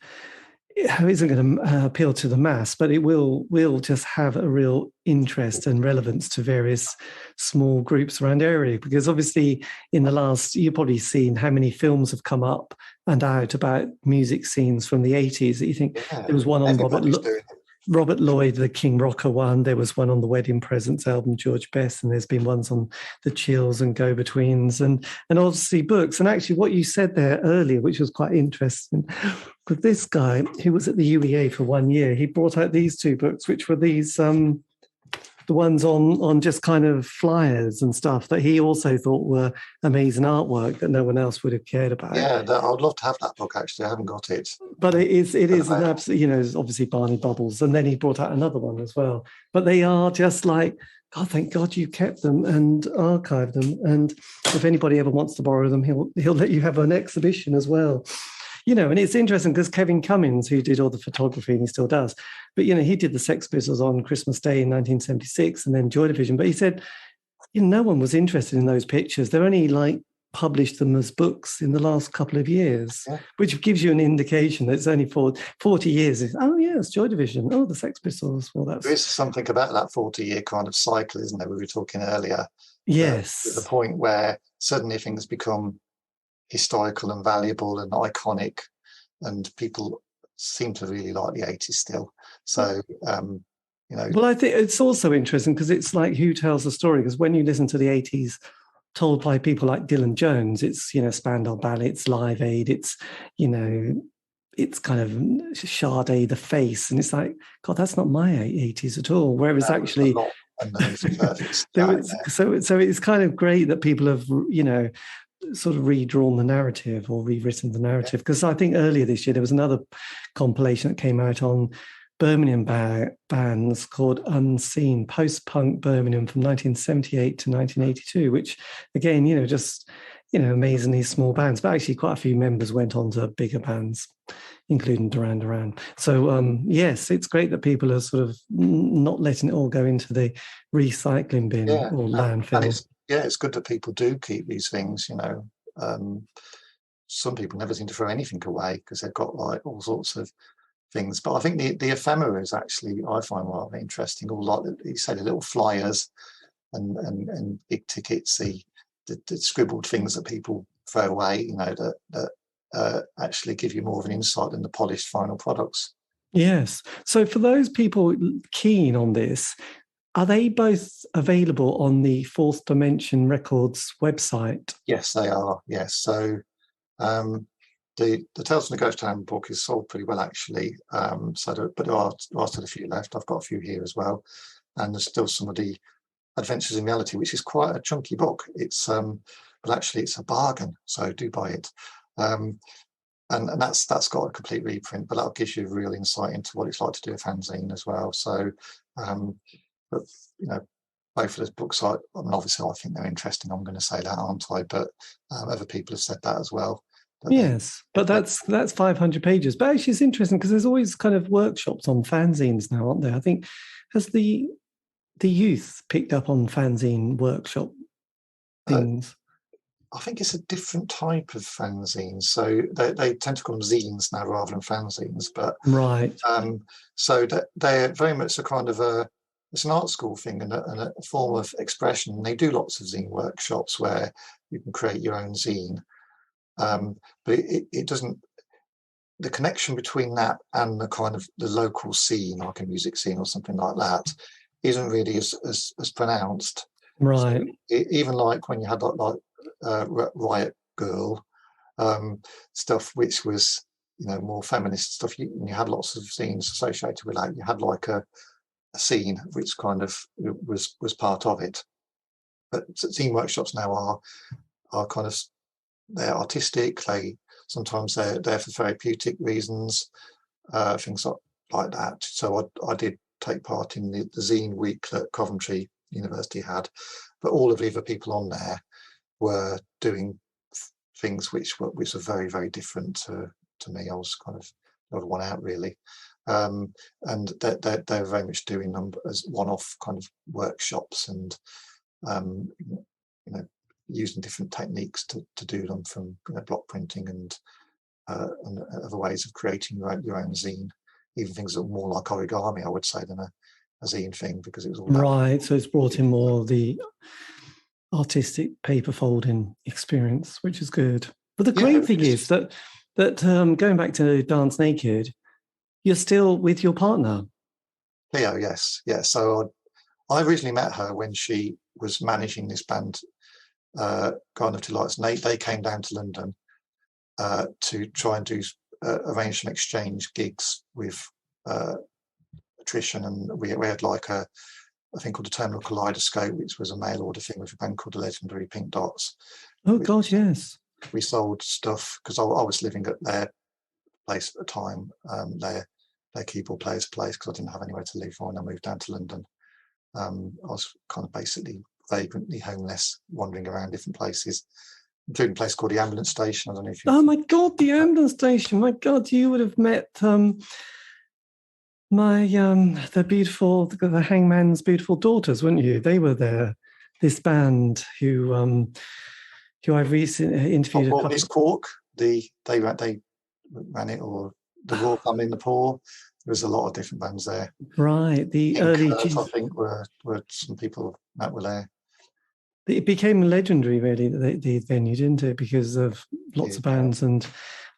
isn't going to appeal to the mass, but it will just have a real interest and relevance to various small groups around the area. Because obviously in the last, you've probably seen how many films have come up and out about music scenes from the 80s that you think, there was one on Robert Lloyd, the King Rocker one. There was one on the Wedding Presents album, George Best, and there's been ones on the Chills and Go-Betweens, and obviously books. And actually what you said there earlier, which was quite interesting, with this guy who was at the UEA for 1 year, he brought out these two books, which were these the ones on just kind of flyers and stuff that he also thought were amazing artwork that no one else would have cared about. Yeah, I'd love to have that book, actually. I haven't got it. But it is an absolute, obviously Barney Bubbles. And then he brought out another one as well. But they are just like, God, thank God you kept them and archived them. And if anybody ever wants to borrow them, he'll let you have an exhibition as well. And it's interesting because Kevin Cummins, who did all the photography, and he still does, but, he did the Sex Pistols on Christmas Day in 1976 and then Joy Division. But he said, no one was interested in those pictures. They're only like published them as books in the last couple of years, Yeah. which gives you an indication that it's only for 40 years. Oh, yes, Joy Division. Oh, the Sex Pistols. Well, that's... There is something about that 40-year kind of cycle, isn't there? We were talking earlier. Yes. To the point where suddenly things become historical and valuable and iconic, and people seem to really like the 80s still. So, Well, I think it's also interesting because it's like who tells the story, because when you listen to the 80s told by people like Dylan Jones, it's, Spandau Ballet, it's Live Aid, it's, it's kind of Sade, The Face, and it's like, God, that's not my 80s at all. Whereas actually, so it's kind of great that people have, sort of redrawn the narrative or rewritten the narrative. Because I think earlier this year there was another compilation that came out on Birmingham bands called Unseen, post-punk Birmingham from 1978 to 1982, which again, just, amazingly small bands, but actually quite a few members went on to bigger bands, including Duran Duran. So yes, it's great that people are sort of not letting it all go into the recycling bin or landfill. And it's good that people do keep these things, some people never seem to throw anything away because they've got like all sorts of things. But I think the ephemera is actually, I find rather interesting. All like you say, the little flyers and big tickets, the scribbled things that people throw away, that actually give you more of an insight than the polished final products. Yes. So for those people keen on this, are they both available on the Fourth Dimension Records website? Yes, they are. Yes. So the Tales from the Ghost Town book is sold pretty well, actually. But there are still a few left. I've got a few here as well. And there's still some of the Adventures in Reality, which is quite a chunky book. It's but actually it's a bargain, so do buy it. And that's got a complete reprint, but that gives you a real insight into what it's like to do a fanzine as well. So, but both of those books, obviously I think they're interesting. I'm going to say that, aren't I? But other people have said that as well. Yes, but that's 500 pages. But actually, it's interesting because there's always kind of workshops on fanzines now, aren't there? I think has the youth picked up on fanzine workshop things? I think it's a different type of fanzines. So they tend to call them zines now rather than fanzines. But right. So they're very much a kind of it's an art school thing and a form of expression. They do lots of zine workshops where you can create your own zine. But it doesn't. The connection between that and the kind of the local scene, like a music scene or something like that, isn't really as pronounced. Right. So even like when you had like Riot Girl stuff, which was more feminist stuff, you had lots of scenes associated with that. You had like a scene which kind of was part of it. But scene workshops now are kind of, they're artistic. Sometimes they're there for therapeutic reasons, things like that. So I did take part in the zine week that Coventry University had, but all of the other people on there were doing things which were very, very different to me. I was kind of the odd one out, really. And they're very much doing them as one-off kind of workshops and using different techniques to do them, from block printing and other ways of creating your own zine, even things that are more like origami, I would say, than a zine thing, because it was all right. So it's brought in more the artistic paper folding experience, which is good. But the great thing is that going back to Dance Naked, you're still with your partner. Theo, yes. So I originally met her when she was managing this band, Garden of Delights, and they came down to London to try and arrange some exchange gigs with Attrition, and we had like a thing called the Terminal Kaleidoscope, which was a mail order thing with a band called the Legendary Pink Dots. Oh God, yes. We sold stuff because I was living at their place at the time, their keyboard player's place, because I didn't have anywhere to live when I moved down to London. I was kind of basically vagrantly homeless, wandering around different places, including a place called the Ambulance Station. I don't know if you. Oh my God, the Ambulance Station! My God, you would have met the Hangman's beautiful daughters, wouldn't you? They were there. This band who who I've recently interviewed a couple. This Quark, they ran it, or the Raw Come in the Poor. There was a lot of different bands there. Right, the early Curve, I think were some people that were there. It became legendary, really, the venue, didn't it? Because of lots of bands, and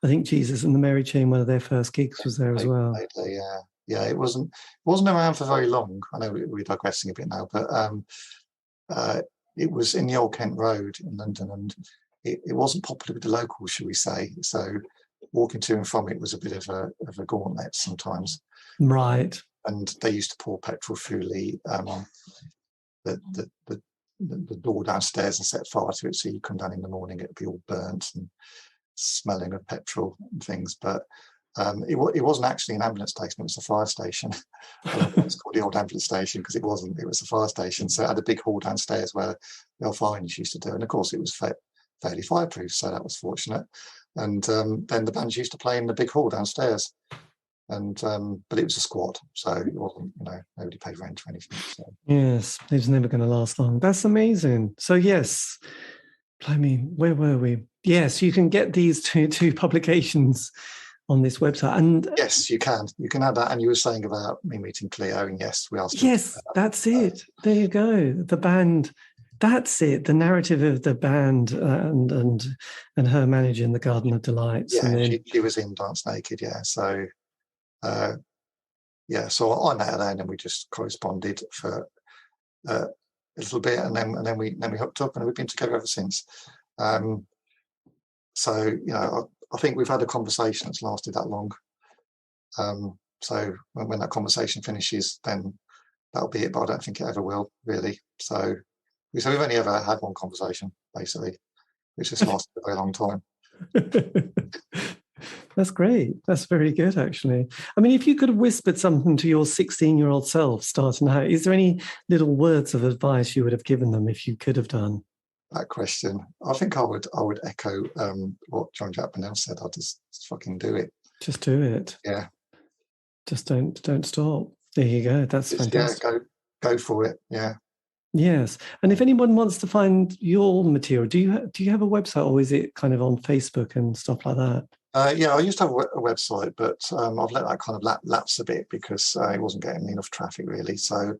I think Jesus and the Mary Chain, one of their first gigs, was there as well. Yeah, it wasn't around for very long. I know we're digressing a bit now, but it was in the Old Kent Road in London, and it wasn't popular with the locals, shall we say. So walking to and from it was a bit of a gauntlet sometimes. Right. And they used to pour petrol through the door downstairs and set fire to it, so you come down in the morning, it'd be all burnt and smelling of petrol and things. But it wasn't actually an ambulance station, it was a fire station. It's called the old ambulance station because it was a fire station. So it had a big hall downstairs where the old fire engines used to do, and of course it was fairly fireproof, so that was fortunate. And then the bands used to play in the big hall downstairs. And but it was a squat, so it wasn't, nobody paid rent or anything. So. Yes, it was never going to last long. That's amazing. So yes, where were we? Yes, you can get these two publications on this website, and yes, you can add that. And you were saying about me meeting Cleo, and yes, we are. Yes, that's it. There you go. The band. That's it. The narrative of the band and her managing the Garden of Delights. Yeah, and then, she was in Dance Naked. Yeah, so. So I met her then, and we just corresponded for a little bit, and then we hooked up, and we've been together ever since. So I think we've had a conversation that's lasted that long. So when that conversation finishes, then that'll be it. But I don't think it ever will, really. So we've only ever had one conversation, basically, which has lasted a very long time. That's great. That's very good, actually. I mean, if you could have whispered something to your 16-year-old self starting out, is there any little words of advice you would have given them if you could have done? That question, I think I would echo what John Jack Burnell said. I'll just fucking do it. Just do it. Yeah. Just don't stop. There you go. That's fantastic. Yeah, go for it. Yeah. Yes. And if anyone wants to find your material, do you have a website, or is it kind of on Facebook and stuff like that? Yeah, I used to have a website, but I've let that kind of lapse a bit because it wasn't getting enough traffic, really. So,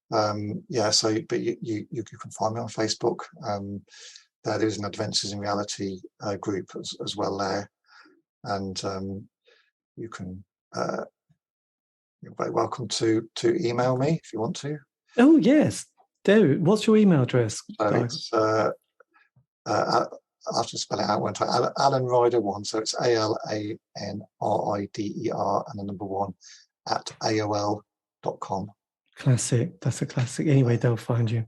but you can find me on Facebook. There's an Adventures in Reality group as well there, and you can. You're very welcome to email me if you want to. Oh yes, do. What's your email address? It's I'll have to spell it out one time. Alan Rider 1, so it's ALANRIDER and the number 1 at AOL.com. Classic. That's a classic. Anyway, they'll find you.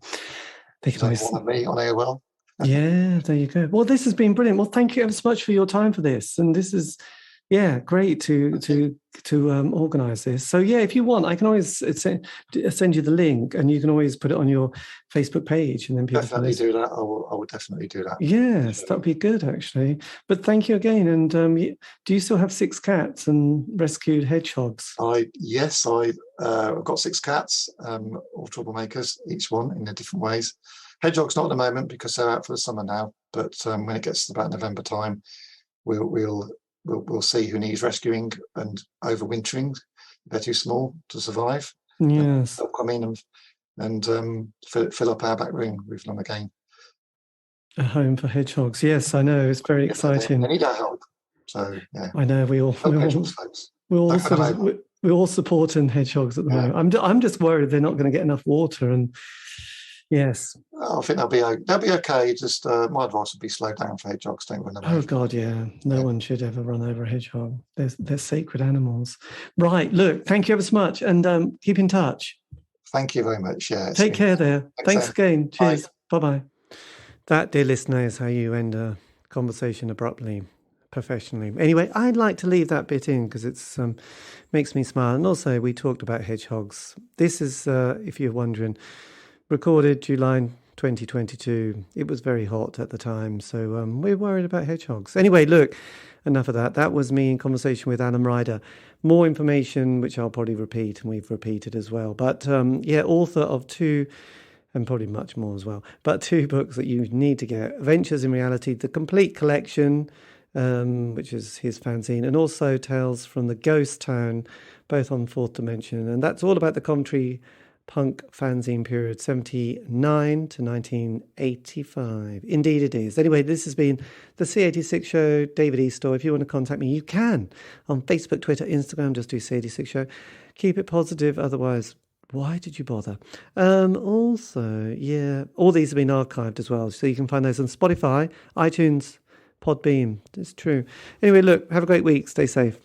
They can always want me on AOL. Yeah, there you go. Well, this has been brilliant. Well, thank you ever so much for your time for this. And this is great to organise this. So if you want, I can always send you the link, and you can always put it on your Facebook page, and then people definitely do that. I will definitely do that. Yes, that'd be good actually. But thank you again. And do you still have 6 cats and rescued hedgehogs? Yes, I've got 6 cats, all troublemakers, each one in their different ways. Hedgehogs not at the moment because they're out for the summer now. But when it gets to about November time, we'll see who needs rescuing and overwintering. They're too small to survive. Yes, they'll come in and fill up our back room with them again. A home for hedgehogs. Yes, I know. It's very exciting. They need our help. So I know we're all supporting hedgehogs at the moment. I'm just worried they're not going to get enough water. And yes, I think they'll be okay. Just my advice would be slow down for hedgehogs. Don't run away. Oh God, yeah. No one should ever run over a hedgehog. They're sacred animals. Right. Look, thank you ever so much, and keep in touch. Thank you very much. Yeah. Take care there. Thanks again. Cheers. Bye. That, dear listener, is how you end a conversation abruptly, professionally. Anyway, I'd like to leave that bit in because it's makes me smile. And also, we talked about hedgehogs. This is, if you're wondering, recorded July 2022. It was very hot at the time, so we're worried about hedgehogs. Anyway, look, enough of that. That was me in conversation with Alan Rider. More information, which I'll probably repeat, and we've repeated as well. But author of 2 and probably much more as well. But 2 books that you need to get: Ventures in Reality, the complete collection, which is his fanzine, and also Tales from the Ghost Town, both on Fourth Dimension. And that's all about the Coventry punk fanzine period, 79 to 1985. Indeed it is. Anyway, this has been the C86 Show, David Eastaugh. If you want to contact me, you can on Facebook, Twitter, Instagram. Just do C86 Show. Keep it positive, otherwise why did you bother? Also, yeah, all these have been archived as well, so you can find those on Spotify, iTunes, Podbean. It's true. Anyway, look, have a great week. Stay safe.